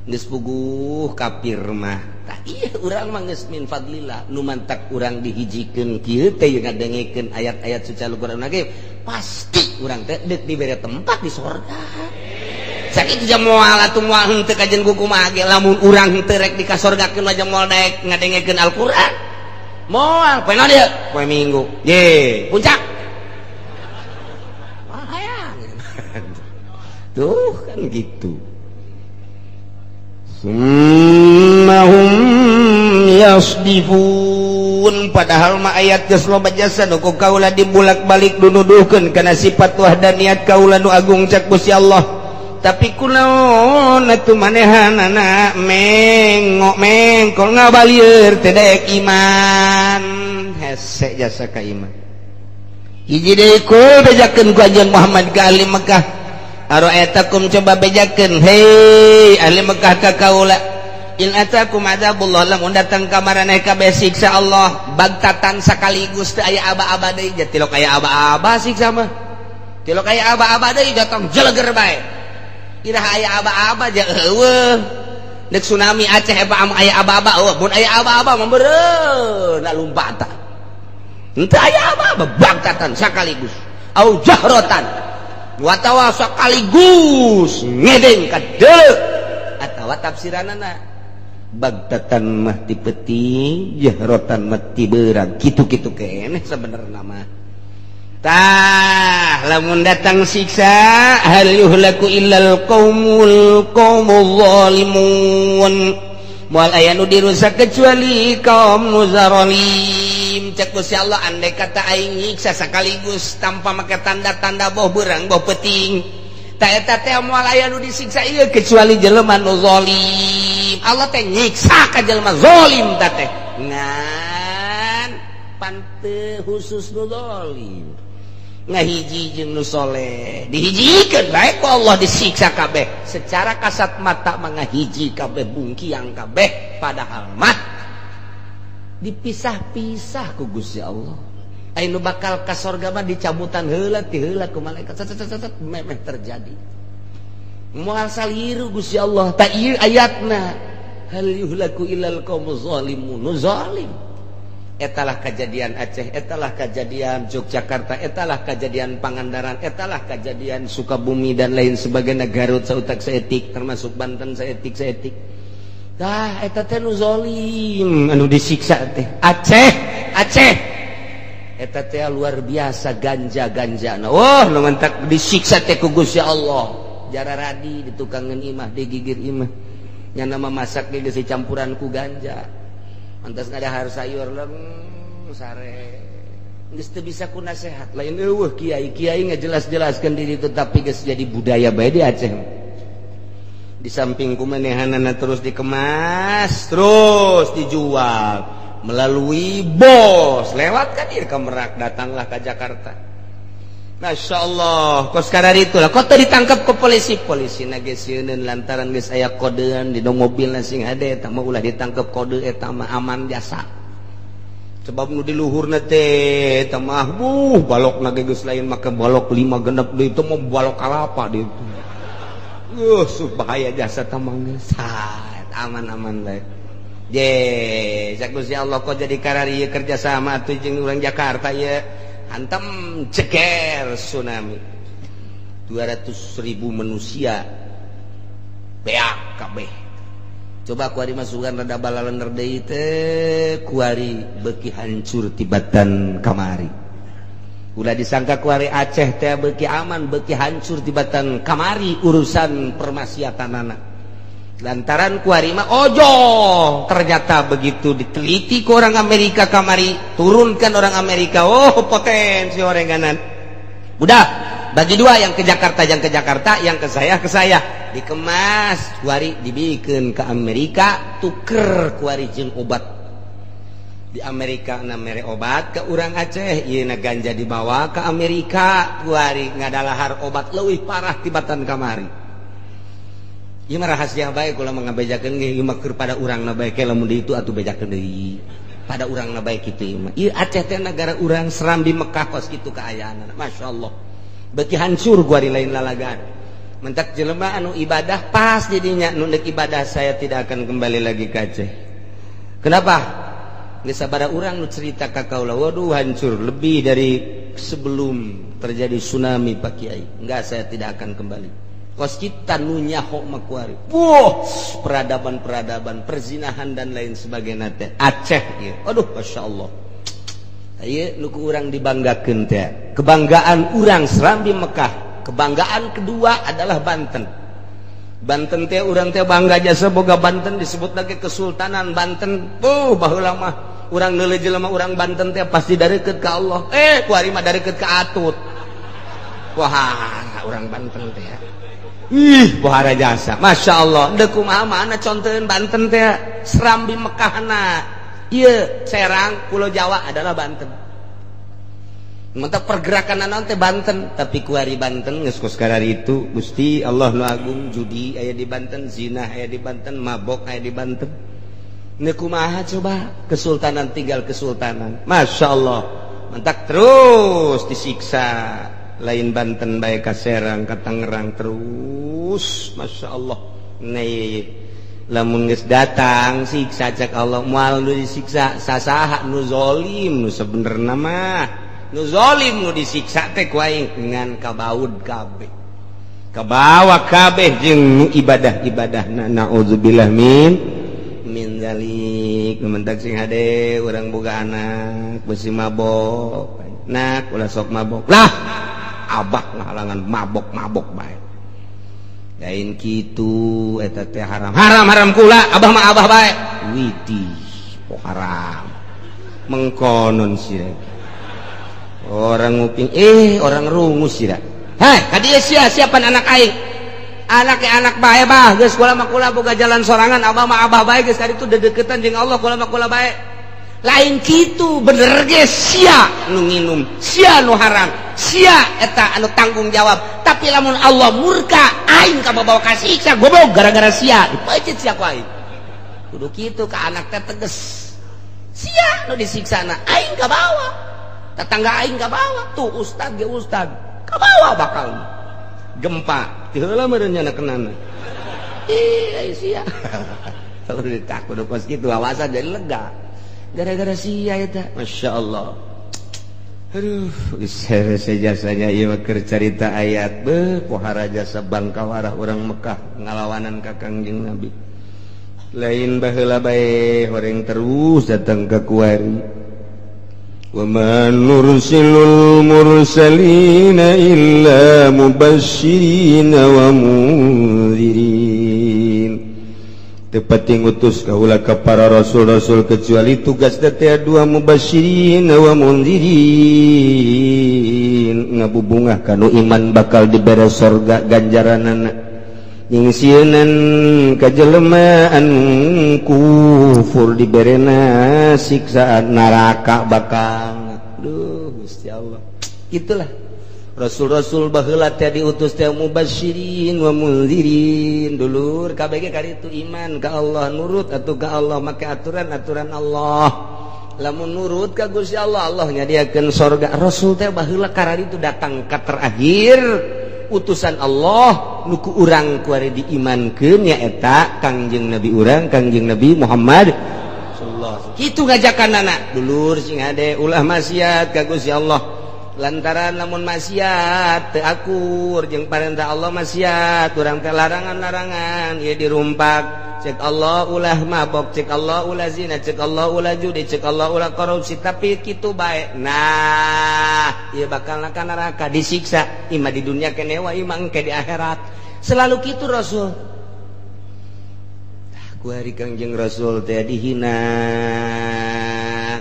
geus puguh kafir mah tah ieu urang mah geus min fadlillah nu mantak urang dihijikeun kieu teh ngadengekeun ayat-ayat suci Al-Qur'an ge pasti urang teh deuk dibere tempat di sorga sakitu jam moal atuh moal henteu kajen kumaha ge lamun urang henteu rek dikasorgakeun mah jam moal daek ngadengekeun Al-Qur'an moal poe naon dieu poe Minggu ye puncak tuh kan gitu summahum yasdifun padahal mah ayat geus loba jasa nu ku kaula dibulak-balik dunuduhkeun kana sifat wahdaniyat kaula nu agung cak Gusti Allah tapi kunaon atuh manehanana mengkol ngabalieur teh daek iman hese jasa ka iman hiji deui kul bejakeun ku anjeun Muhammad ka ahli Mekah araetakum coba bejakeun hei ahli Mekah ka kaula in atakum adzabullah lamun datang ka maraneh kabeh siksa Allah bagtatan sakaligus teu aya aba-aba deui tilok aya aba-aba siksa mah tilok aya aba-aba deui datang jeleger bae iraha aya aba-aba ja eueuh deuk tsunami Aceh aya aba-aba eueuh mun aya aba-aba mah beureun na lumpata henteu aya aba-aba bagtatan sakaligus au jahrotan watawa sakaligus ngedeng ka deuleu atawa tafsiranana bagtatan mah ti peuting jahrotan mah ti beurang kitu-kitu keneh sabenerna mah tah lamun datang siksa hal yuhlaku illal qaumul zalimun moal aya nu dirusak kecuali kaum nu zalim cek Gusti Allah andai kata aing nyiksa sakaligus tanpa make tanda-tanda boh beurang boh peuting tah eta teh moal aya nu disiksa ieu kecuali jelema nu zalim Allah teh nyiksa ka jelema zalim tah teh ngan panteu khusus nu zalim ngahiji jeung nu soleh dihijikeun bae ku Allah disiksa kabeh secara kasat mata mah ngahiji kabeh bungkiang kabeh padahal mah dipisah-pisah ku Gusti Allah. Anu bakal ka sorga mah dicabutan heula ti heula ku malaikat memeh terjadi. Moal saliru Gusti Allah ta ieu ayatna hal yuhlaku illal qaumuz zalimun zalim. Etalah kejadian Aceh, etalah kejadian Yogyakarta, etalah kejadian Pangandaran, etalah kejadian Sukabumi dan lain sebagainya, Garut sautak saeutik termasuk Banten saeutik. Tah eta teh nu zalim anu disiksa teh Aceh eta teh luar biasa ganja-ganjana. Nu mentak disiksa teh ku Gusti Allah. Jara radi di tukangan imah, digigir imah. Nya nama masak ge geus campuran ku ganja. Antas ngadahar sayur lem sare. Geus teu bisa ku nasehat. Lain eueuh kiai ngajelas-jelaskeun diri itu tapi geus jadi budaya bae di Aceh. Di samping kumanehanana terus dikemas, terus dijual melalui bos lewat kan ieu ka Merak, datanglah ke Jakarta. Masya Allah, kos kadar itulah kok teu ditangkap ke polisi na geus sieun lantaran geus aya kodean di mobilna sing hade eta mah ulah ditangkap kode eta mah aman jasa. Sebab nu di luhurna teh eta mah balokna geus lain make balok 5 genep deui itu mah balok kalapa deui. Bahaya jasa tamang aman-aman baik. Gusti Allah kok jadi karari kerja sama atuh jeung urang Jakarta ya hantam ceker tsunami 200.000 manusia beak kabeh. Coba kuari masukan rada balalener deui teh kuari beuki hancur tibatan kamari. Ulah disangka kuari Aceh teh beuki aman beuki hancur tibatan kamari urusan permasiatanana. Lantaran kuari mah ojo ternyata begitu diteliti ke orang Amerika kamari turunkan orang Amerika potensi orenganan. Udah bagi dua, yang ke Jakarta yang ke saya dikemas kuari dibikin ke Amerika tuker kuari jeung obat di Amerika na mere obat ke urang Aceh ieu na ganja dibawa ke Amerika kuari ngadalahar obat leuwih parah tibatan kamari. Ieu mah rahasia bae kula mengabejakeun ge ieu mah keur pada urangna bae ke lamun di itu atuh bejakeun deui pada urangna bae kitu ieu mah. Ieu Aceh teh negara urang Serambi Mekah kos kitu kaayaanna. Masyaallah. Beuki hancur guari lain lalagan. Mentak jelema anu ibadah pas didinya nu deuk ibadah saya tidak akan kembali lagi ke Aceh. Kenapa? Geus sabada urang nu cerita ka kaula, waduh hancur lebih dari sebelum terjadi tsunami Pak Kiai. Enggak, saya tidak akan kembali. Kos kita nunyaho makuari. Peradaban, perzinahan dan lain sebagainya teh. Aceh ieu. Aduh, Masya Allah. Ieu nu ku urang dibanggakeun teh. Kebanggaan urang Serambi Mekah. Kebanggaan kedua adalah Banten. Banten teh urang teh bangga jasa boga Banten disebut lagi Kesultanan Banten. Baheula mah urang neuleuh jelema urang Banten teh pasti darekeut ka Allah. Kuari mah darekeut ka Atut. Wah, urang Banten teh. Bahara jasa, Masya Allah. Deku mana contohin Banten teh Serambi Mekahna. Iya, Serang, Pulau Jawa adalah Banten. Mantap pergerakan anak teh Banten, tapi kuari Banten geus kos kadari itu Gusti Allah nu agung, judi aya di Banten, zina aya di Banten, mabok aya di Banten. Neku maha coba kesultanan tinggal kesultanan. Masya Allah. Mantap terus disiksa. Lain Banten bae ka Serang ka Tangerang terus. Masya Allah. Nih lamun geus datang siksa cak Allah moal nu disiksa sasaha nu zalim nu sabenerna mah nu zalim nu disiksa teh ku aing ngan kabaud kabeh kabawa kabeh jeung nu ibadah-ibadahna. Naudzubillah min zalik. Mentak sing hade urang boga anak beusi mabok nak ulah sok mabok lah abah ngahalangan mabok bae. Lain kitu eta teh haram kula abah mah abah bae. Widih po haram. Mengkonon sira. Orang nguping orang rungus sira. Hai, ka dieu siapan anak aing. Anak bae bah, geus kula mah kula boga jalan sorangan abah mah abah bae geus ka ditu dedeketan jeung Allah kula mah kula bae. Lain kitu bener ge sia nu nginum, sia nu haram, sia eta anu tanggung jawab. Tapi lamun Allah murka aing kabawa ka siksa goblok gara-gara sia dipeujit sia ku aing. Kudu kitu ka anak teh tegas. sia nu disiksa aing ka bawah tetangga aing ka bawah tuh ustad ge ustad ka bawah bakal gempa teu heula meureun nya kenana ih sia kalau ditakut pas kitu awasan jadi lega gara-gara sia eta masyaallah. Aduh, jasanya ieu mah keur carita ayat beuh pohara jasa bangkawarah urang Mekah ngalawanan ka Kangjeng Nabi. Lain baheula bae horeng terus datang ka kuari. Wa ma nursilul mursalina illa mubasysyirin wa mundzirin. Tepati ngutus kaula ka para rasul-rasul kecuali tugas teh dua mubasysyirin wa mundzirin ngabubungah kanu iman bakal dibere surga ganjaranana nyingsieunan ka jelema anu kufur diberena siksaan neraka bakal. Duh Gusti Allah itulah rasul-rasul baheula teh diutus teh mubasysyirin wa mundzirin dulur kabeh ge kaditu iman ka Allah nurut atuh ka Allah make aturan-aturan Allah lamun nurut ka Gusti Allah Allah nyadiakeun surga. Rasul teh baheula karari itu datang ka terakhir utusan Allah nuku urang kuari diimankeun nyaeta Kangjeng Nabi urang Kangjeng Nabi Muhammad sallallahu alaihi wasallam kitu ngajakanana dulur sing hade ulah maksiat ka Gusti Allah lantaran lamun maksiat teu akur jeung parentah Allah maksiat urang teh larangan-larangan ieu dirumpak cek Allah ulah mabok cek Allah ulah zina cek Allah ulah judi cek Allah ulah korupsi tapi kitu bae nah ieu bakal ka neraka disiksa imah di dunia keneh wa imah engke di akhirat selalu kitu Rasul. Kuari Kangjeng Rasul teh dihina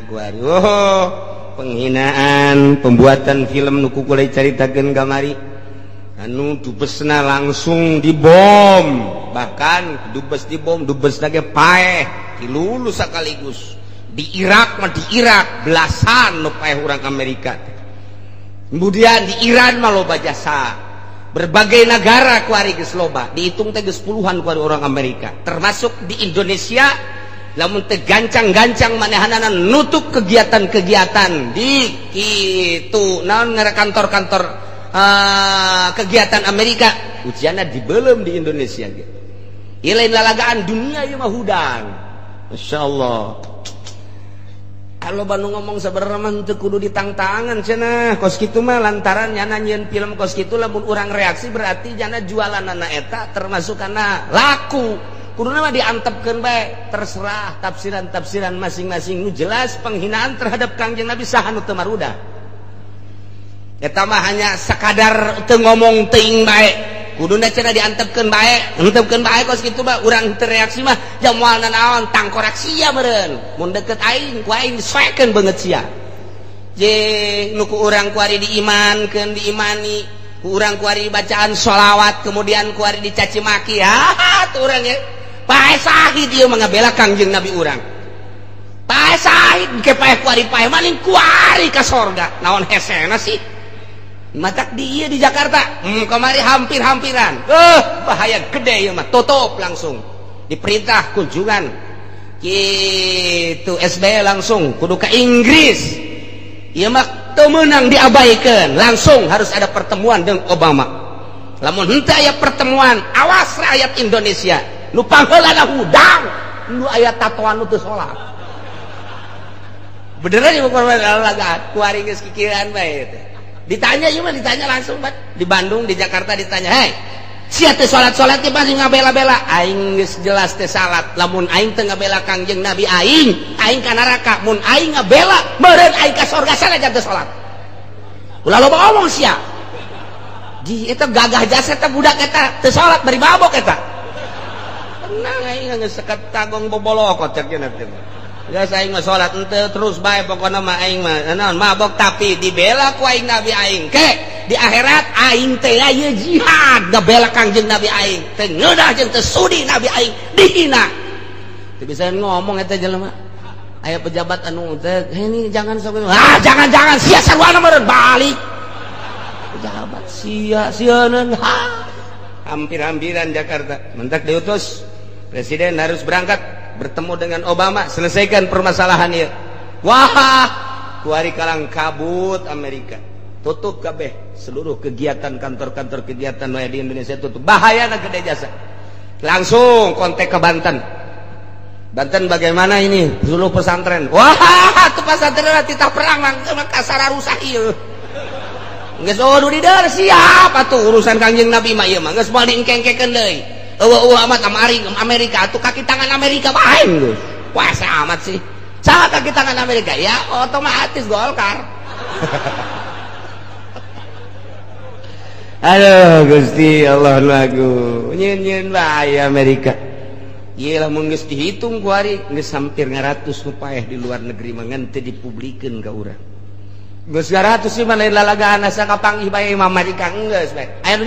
kuari penghinaan pembuatan film nu kukulai caritakeun kamari anu dubesna langsung dibom bahkan dubes dibom dubes lagi paeh dilulu sakaligus di Irak mah di Irak belasan nu paeh urang Amerika kemudian di Iran mah loba jasa berbagai negara kuari geus loba dihitung teh geus puluhan kuari orang Amerika termasuk di Indonesia lamun teh gancang-gancang manehanana nutup kegiatan-kegiatan di kitu naon ngara kantor-kantor kegiatan Amerika ujianna dibeulem di Indonesia ge. Ieu lain lalagaan dunia ieu mah hudang. Masyaallah. Kalau Bandung ngomong sabarana mah teu kudu ditangtangan cenah. Kos kitu mah lantaran nyana nyieun film kos kitu lamun urang reaksi berarti jana jualanana eta termasuk kana laku. Kuduna mah diantepkeun bae terserah tafsiran-tafsiran masing-masing nu jelas penghinaan terhadap Kangjeng Nabi saha nu teu marudah. Eta mah hanya sakadar teu ngomong teuing bae. Kuduna cenah diantepkeun bae, antepkeun bae kos kitu mah urang teu reaksi mah jamualna naon tangkorak sia meureun. Mun deukeut aing ku aing disoekeun beungeut sia. Je nu ku urang kuari diimankeun diimani, ku urang kuari bacaan sholawat kemudian kuari dicaci maki. Tuh urang ya. Pae sahid ieu mah ngabela Kangjeng Nabi urang. Pae sahid ke pae kuari pae maning kuari ka sorga. Naon hesena sih? Matak di ieu di Jakarta. Kamari hampir-hampiran. Bahaya gede ieu mah tutup langsung. Diperintah kunjungan. Kitu SBY langsung kudu ka Inggris. Ieu mah teu meunang diabaikeun. Langsung harus ada pertemuan dengan Obama. Lamun henteu aya pertemuan, awas rakyat Indonesia. Nu pangheulana hudang nu aya tatoan nu teu salat beneran ieu lalagaan kuari geus kikiran bae teh ditanya ieu mah ditanya langsung bat di Bandung di Jakarta ditanya hei sia teh salat-salat teh masih ngabela-bela aing geus jelas teh salat lamun aing teu ngabela Kangjeng Nabi aing ka neraka mun aing ngabela meureun aing ka surga sanajan teu salat ulah loba omong sia di eta gagah jasa eta budak eta teu salat bari mabok eta tenang aing geus sekat tagong bobolokot cek cenah teh. Geus aing mah salat henteu terus bae pokona mah aing mah naon mabok tapi dibela ku aing Nabi aing. Ke di akhirat aing teh aya jihad ngabela Kangjeng Nabi aing. Teu ngeudah jeung teu sudi Nabi aing dihina. Teu bisa ngomong eta jelema. Aya pejabat anu teh ini jangan sok jangan sia sarwana meureun balik. Pejabat sia-sianeun hampir-hampiran Jakarta. Mentak diutus Presiden harus berangkat bertemu dengan Obama selesaikan permasalahan ini. wah kuari kalang kabut Amerika tutup kabeh seluruh kegiatan kantor-kantor kegiatan di Indonesia tutup bahaya na gede jasa langsung kontak ke Banten bagaimana ini seluruh pesantren wah tuh pesantren titah perang sama kasar rusak ieu geus odu di dar siapa tuh urusan Kangjeng Nabi mah ieu mah geus moal diengkengkeun deui eueuh amat Amerika tuh kaki tangan Amerika bae geus kuasa amat sih saha kaki tangan Amerika ya otomatis Golkar. Aduh Gusti Allah lagu nyen bae Amerika ieu lamun geus dihitung ku ari geus hampir 100 rupiah di luar negeri mah ngan teu dipublikeun ka urang geus 100 sih mah lain lalagaan asa kapanggih bae Imam Amerika geus bae aya nu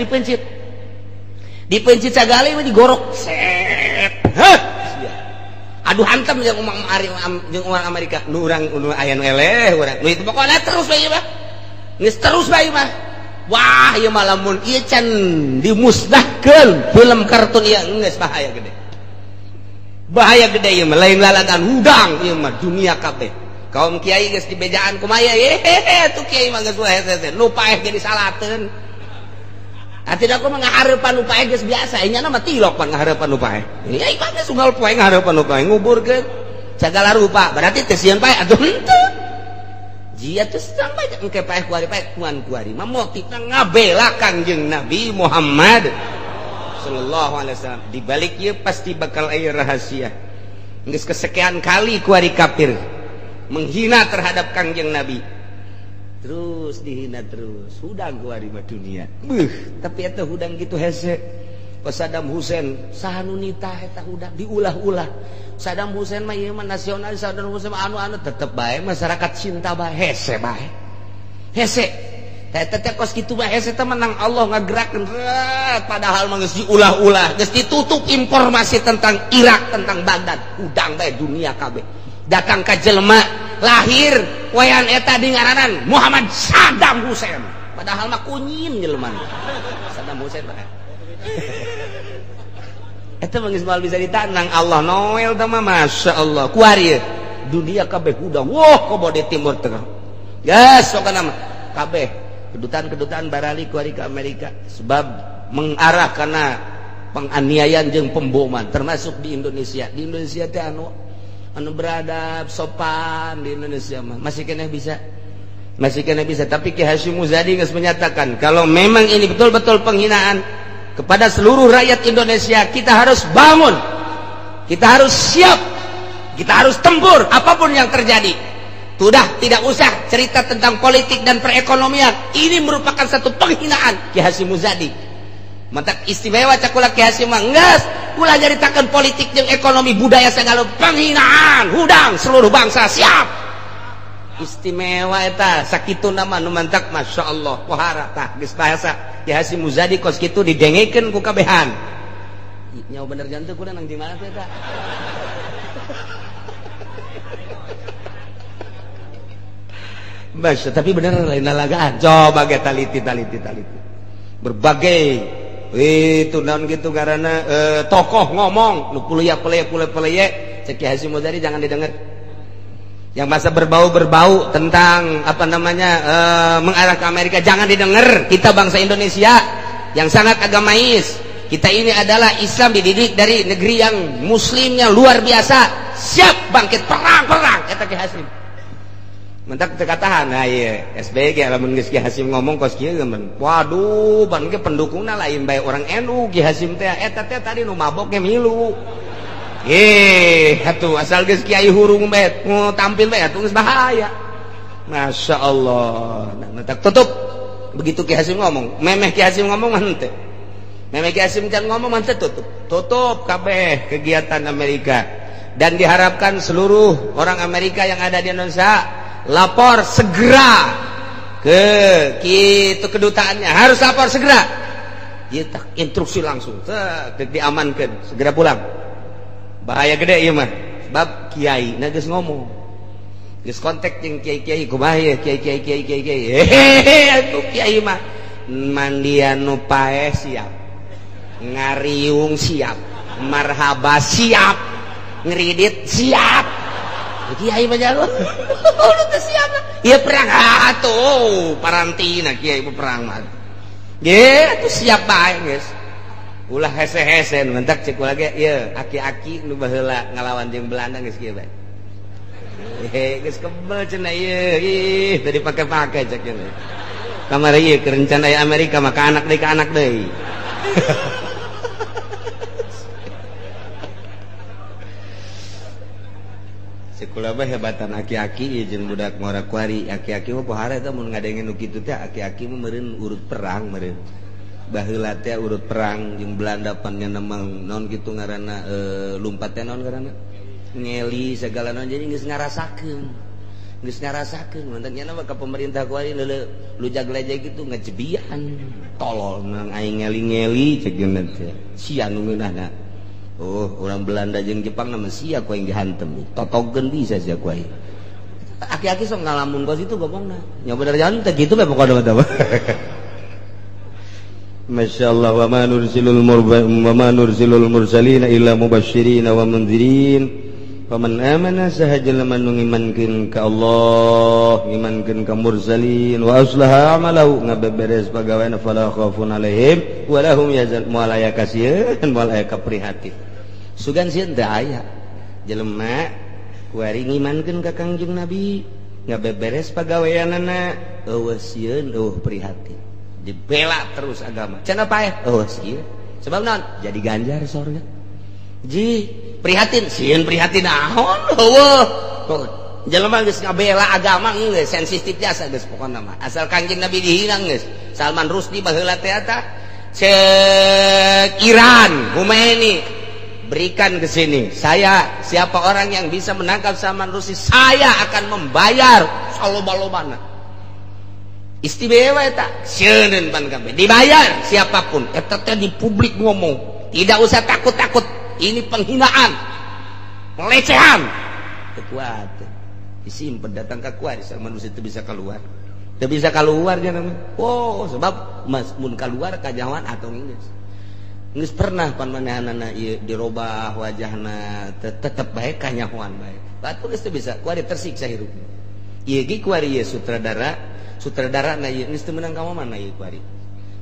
dipencit sagala mah digorok set heh aduh hantem jeung umat Amerika nu urang nu aya nu eleh urang nu itu pokona terus bae mah geus terus bae mah wah ieu mah lamun ieu can dimusnahkeun film kartun ieu geus bahaya gede ieu mah lain lalagan hudang ieu mah dunia kabeh kaum kiai geus dibejaan kumaya tuh kiai mah geus hese nu paeh ge disalateun ati da ku mah ngahareupan nu paeh geus biasa nya mah tilok pan ngahareupan nu paeh ieu mah geus unggal poe ngahareupan nu paeh nguburkeun sagala rupa berarti teu sieun paeh atuh henteu jia teu sampai engke paeh kuari paeh kuan kuari mah motifna ngabela Kangjeng Nabi Muhammad sallallahu alaihi wasallam di balik ieu pasti bakal aya rahasia geus kesekian kali kuari kafir menghina terhadap Kangjeng Nabi terus dihina terus hudang kuari mah dunia tapi eta hudang gitu hese pas Saddam Hussein saha nu nitah eta hudang diulah-ulah Saddam Hussein mah ieu mah nasionalis Saddam Hussein mah anu tetep bae masyarakat cinta bae hese eta teh kos kitu bae hese teh menang Allah ngagerakeun padahal mah geus diulah-ulah geus ditutup informasi tentang Irak tentang Baghdad hudang bae dunia kabeh datang ka jelema lahir wayan eta di ngaranan Muhammad Saddam Hussein padahal mah kunyin jelema Saddam Hussein bae eta mah geus moal bisa ditanang Allah Noel teh mah masyaallah kuari dunia kabeh hudang wah kobo di timur tengah yes sokana mah kabeh kedutaan barali kuari ke Amerika sebab mengarah kana penganiayaan jeung pemboman termasuk di Indonesia teh anu beradab sopan di Indonesia mah masih kena bisa tapi Ki Hasyim Muzadi geus menyatakan kalau memang ini betul-betul penghinaan kepada seluruh rakyat Indonesia kita harus bangun kita harus siap kita harus tempur apapun yang terjadi sudah tidak usah cerita tentang politik dan perekonomian ini merupakan satu penghinaan Ki Hasyim Muzadi mantak istimewa cakula Ki Hasyim mah geus ulah nyaritakeun politik jeung ekonomi budaya segala penghinaan hudang seluruh bangsa siap istimewa eta sakituna mah nu mantak masyaallah pohara tah geus bahasa Ki Hasyim Muzadi kos kitu didengekeun ku kabehan nya bener jantung kuda nang di mana teh eta Masya, tapi bener lain lalagaan coba ge taliti berbagai itu naon gitu karena tokoh ngomong lu pulaya cek Ki Hasyim Muzadi jangan didengar yang masa berbau tentang apa namanya mengarah ke Amerika jangan didengar kita bangsa Indonesia yang sangat agamais kita ini adalah Islam dididik dari negeri yang muslimnya luar biasa siap bangkit perang kata Ki Hasyim mentak terkatahan nah iya SBG lamun geus Ki Hasyim ngomong kos kieu geun waduh ban ge pendukungna lain bae orang NU Ki Hasyim teh eta teh tadi nu mabok ge milu atuh asal geus kiai hurung bae tampil bae atuh geus bahaya masyaallah nah tak tutup begitu Ki Hasyim ngomong memeh Ki Hasyim ngomong mah henteu memeh Ki Hasyim can ngomong mah henteu tutup kabeh kegiatan Amerika dan diharapkan seluruh orang Amerika yang ada di Indonesia lapor segera ke gitu kedutaannya harus lapor segera ya tak instruksi langsung diamankan segera pulang bahaya gede ya mah sebab kiai na geus ngomong geus kontak jeung kiai-kiai kumaha ya kiai atuh kiai mah mandian nu paeh siap ngariung siap marhaba siap ngeridit siap kiai mah jago. Lu teh siap. Ieu perang atuh, parantina kiai perang mah. Ge, atuh siap bae geus. Ulah hese-hese mentak cek ulah ge ieu aki-aki nu baheula ngalawan jeung Belanda geus kieu bae. Geus kebal cenah ieu. Ih, teu dipake-pake cek ieu. Kamari ieu keur rencana Amerika maka anak deui ka anak deui. Sekolah mah hebatan aki-aki jeung budak ngora kuari. Aki-aki mah pohara eta mun ngadengen nu kitu teh aki-aki mah meureun urut perang meureun. Baheula teh urut perang jeung Belanda pan nya nemang naon kitu ngaranna lumpat teh naon ngaranna? Ngeli segala naon jadi geus ngarasakeun. Geus ngarasakeun mantan nya mah ka pemerintah kuari leuleuh lu jaglejeg kitu ngajebian. Tolol nang aing ngeli-ngeli cek geuna teh. Sia nu ngeunahna. Oh, orang Belanda jeung Jepang nama sia ku yang dihantem. Totogeun bisa sia ku aing. Aki-aki sok ngalamun kos itu gomongna. Nya bener jalan teh kitu bae pokona mah. Masyaallah wa ma nursilul mursalina illa mubasysyirin wa mundzirin. Faman amana sahajal man ngimankeun ka Allah, ngimankeun ka mursalin wa aslaha amalahu ngabeberes pagaweana fala khaufun alaihim wa lahum yazal mualaya kasieun mualaya kaprihatin. Sugan sieun teu aya jelema kuari ngimankeun ka Kangjeng Nabi ngabeberes pagaweanana eueuh sieun eueuh prihatin dibela terus agama cenah paeh eueuh sieun sebab naon jadi ganjar surga ji prihatin sieun prihatin naon eueuh jelema geus ngabela agama geus sensitif jasa geus pokona mah asal Kangjeng Nabi dihina geus Salman Rushdie baheula teh eta cek Iran Khomeini berikan ke sini saya siapa orang yang bisa menangkap Salman Rushdie saya akan membayar saloba-lobana istimewa eta seuneun pan kabeh dibayar siapapun eta teh di publik ngomong tidak usah takut-takut ini penghinaan pelecehan kuat disimpen datang ke kuat Salman Rushdie itu bisa keluar teu bisa keluar nya namanya oh sebab mas mun keluar kajawan atau geus geus pernah pan manehanana ieu dirobah wajahna tetep bae kanyahoan bae batu geus teu bisa kuari tersiksa hirupna ieu ge kuari ieu sutradarana ieu geus teu meunang ka mana ieu kuari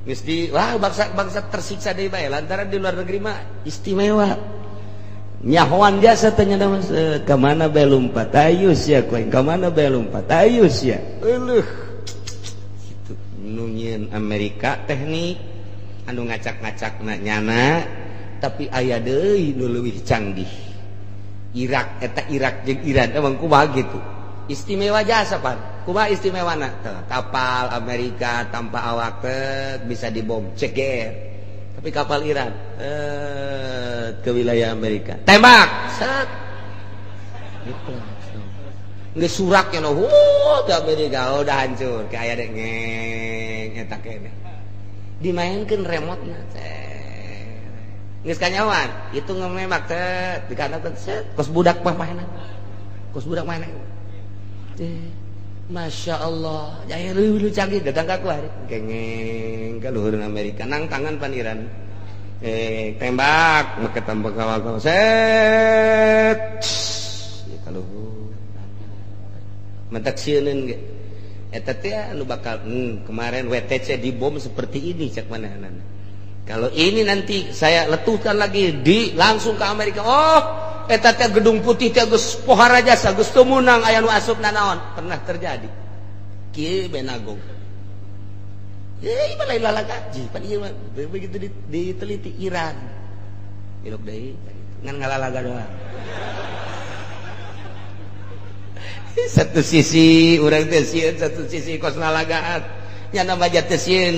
geus di wah bangsa tersiksa deui bae lantaran di luar negeri mah istimewa nyahoan jasa teh nya mah ka mana bae lompat ayo sia kuing ka mana bae lompat ayo sia eueuh kitu nu nyieun Amerika teknik anu ngacak-ngacak nyana tapi aya deui nu leuwih canggih Irak eta Irak jeung Iran emang kumaha gitu istimewa jasa pan kumaha istimewana kapal Amerika tanpa awak bisa dibom ceger tapi kapal Iran ke wilayah Amerika tembak set geus suraknya ke Amerika udah hancur kayak ada ngeng eta kene dimainkan remote-na geus kanyawan itu ngememak teh dikatakan set kos budak mainan Masya Allah jaya lu canggih datang ka kuari kengeng ka luhurna Amerika nang tangan pan Iran tembak make tembak kawal set ka luhur mentak sieun ge eta teh anu bakal kemarin WTC dibom seperti ini cek manahanan. Kalau ini nanti saya letuhkan lagi langsung ke Amerika. Oh, eta teh gedung putih teh geus pohara jasa geus teu meunang aya nu asupna naon. Pernah terjadi. Kieu Benago. Ieu mah lain lalagaji, pan ieu mah begitu diteliti Iran. Ilok deui ngan ngalalaga doang. Satu sisi urang teh sieun satu sisi kos nalagaan nya namaja teh sieun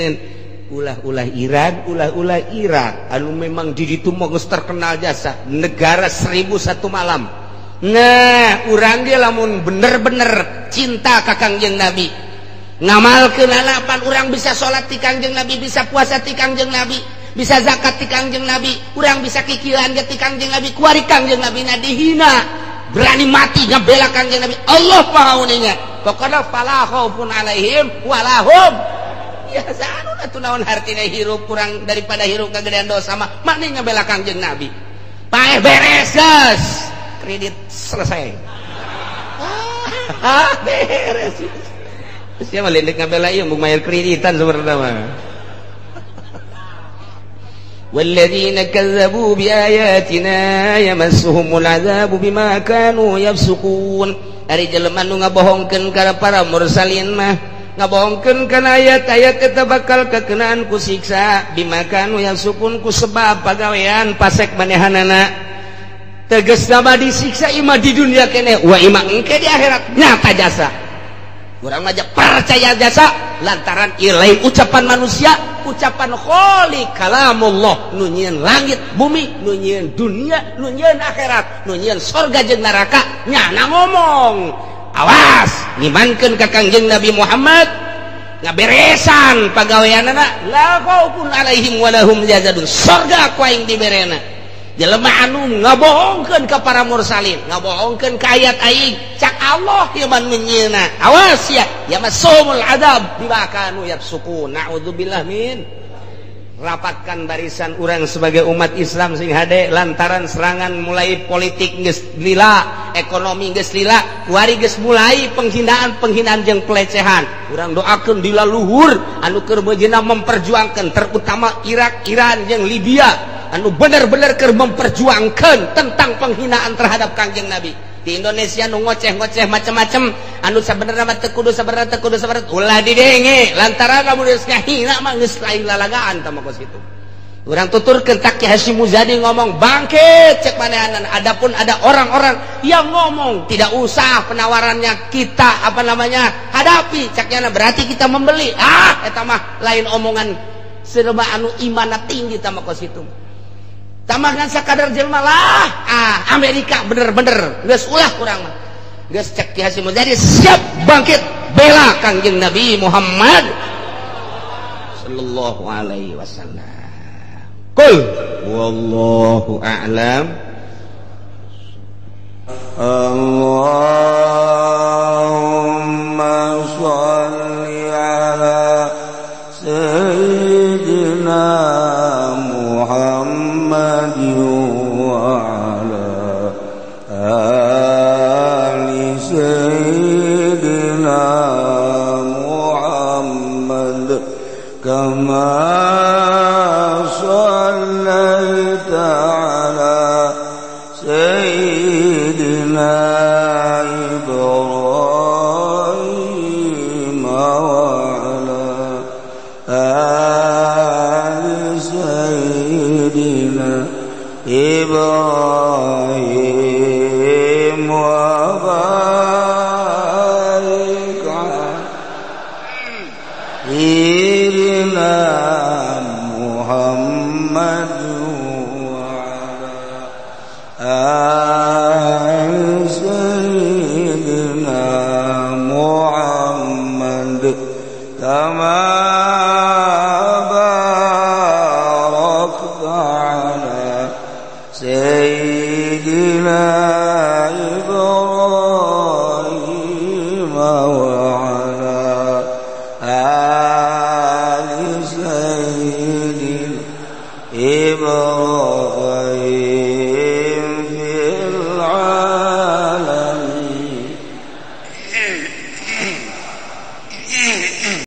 ulah-ulah Iran ulah-ulah Irak anu memang di ditu mah geus terkenal jasa negara 1001 malam nah urang ge lamun bener-bener cinta ka Kangjeng Nabi ngamalkeun halapan urang bisa salat ti Kangjeng Nabi bisa puasa ti Kangjeng Nabi bisa zakat ti Kangjeng Nabi urang bisa kikieuan ge ti Kangjeng Nabi kuari Kangjeng Nabi na dihina berani mati ngabela Kangjeng Nabi Allah pahauninya pokoknya fala khaufun alaihim walahum ya sanu atuh naon hartina hirup kurang daripada hirup kagedean dosa mah mani ngabela Kangjeng Nabi paeh beres kredit selesai beres. Siapa lendek ngabela ieu mung mayar kreditan sebenarnya mah. Walladzina kazzabu biayatina yamassuhumul adzabu bima kanu yafsukun. Ari jelema nu ngabohongkeun ka para mursalin mah ngabohongkeun kana ayat-ayat eta bakal kakenaan ku siksa bima kanu yafsukun ku sebab pagawean pasek manehanana. Tegasna mah disiksa imah di dunia keneh wa imah engke di akhirat nyata jasa. Urang mah percaya jasa lantaran ieu lain ucapan manusia, ucapan khaliq kalamullah nu nyieun langit bumi, nu nyieun dunia, nu nyieun akhirat, nu nyieun surga jeung neraka nyana ngomong. Awas ngimankeun ka Kangjeng Nabi Muhammad ngaberesan pagaweanana la khaufun alaihim wa lahum yahzanun. Surga ku aing diberena. Jelema anu ngabohongkeun ka para mursalin, ngabohongkeun ka ayat aing, cak Allah ieu man menyieuna. Awas ya, yamasumul adab bima kanu yafsukun. Naudzubillah min. Rapatkan barisan urang sebagai umat Islam sing hade lantaran serangan mulai politik geus lila, ekonomi geus lila, kuari geus mulai penghinaan jeung pelecehan. Urang doakeun dila luhur anu keur beujina memperjuangkeun terutama Irak, Iran jeung Libya. Anu bener-bener keur memperjuangkan tentang penghinaan terhadap Kangjeng Nabi. Di Indonesia nu ngoceh-ngoceh macam-macam anu sabenerna mah teu kudu sabenerna ulah didenge lantaran lamun geus ngahina mah geus lain lalagaan tah mah kos kitu. Urang tuturkeun tak Ki Hasyim Muzadi ngomong bangkit cek manehanan. Adapun ada orang-orang yang ngomong tidak usah penawarannya kita hadapi caknya berarti kita membeli. Eta mah lain omongan serba anu imanna tinggi tah mah kos kitu. Tamahkan sakadar jelma lah Amerika bener-bener geus ulah kurang mah geus cek Ki Hasyim Muzadi siap bangkit bela Kangjeng Nabi Muhammad sallallahu alaihi wasallam. Qul wallahu a'lam. Allahumma shalli ala sayyidina Muhammad wa ala ali sayyidina Muhammad kama sallaita ala sayyidina Ibrahim wa ala ali sayyidina Ibrahim wa barik sayyidina Muhammad wa ali sayyidina Muhammad kama Sayyidina Ibrahim wa ala ali Sayyidina Ibrahim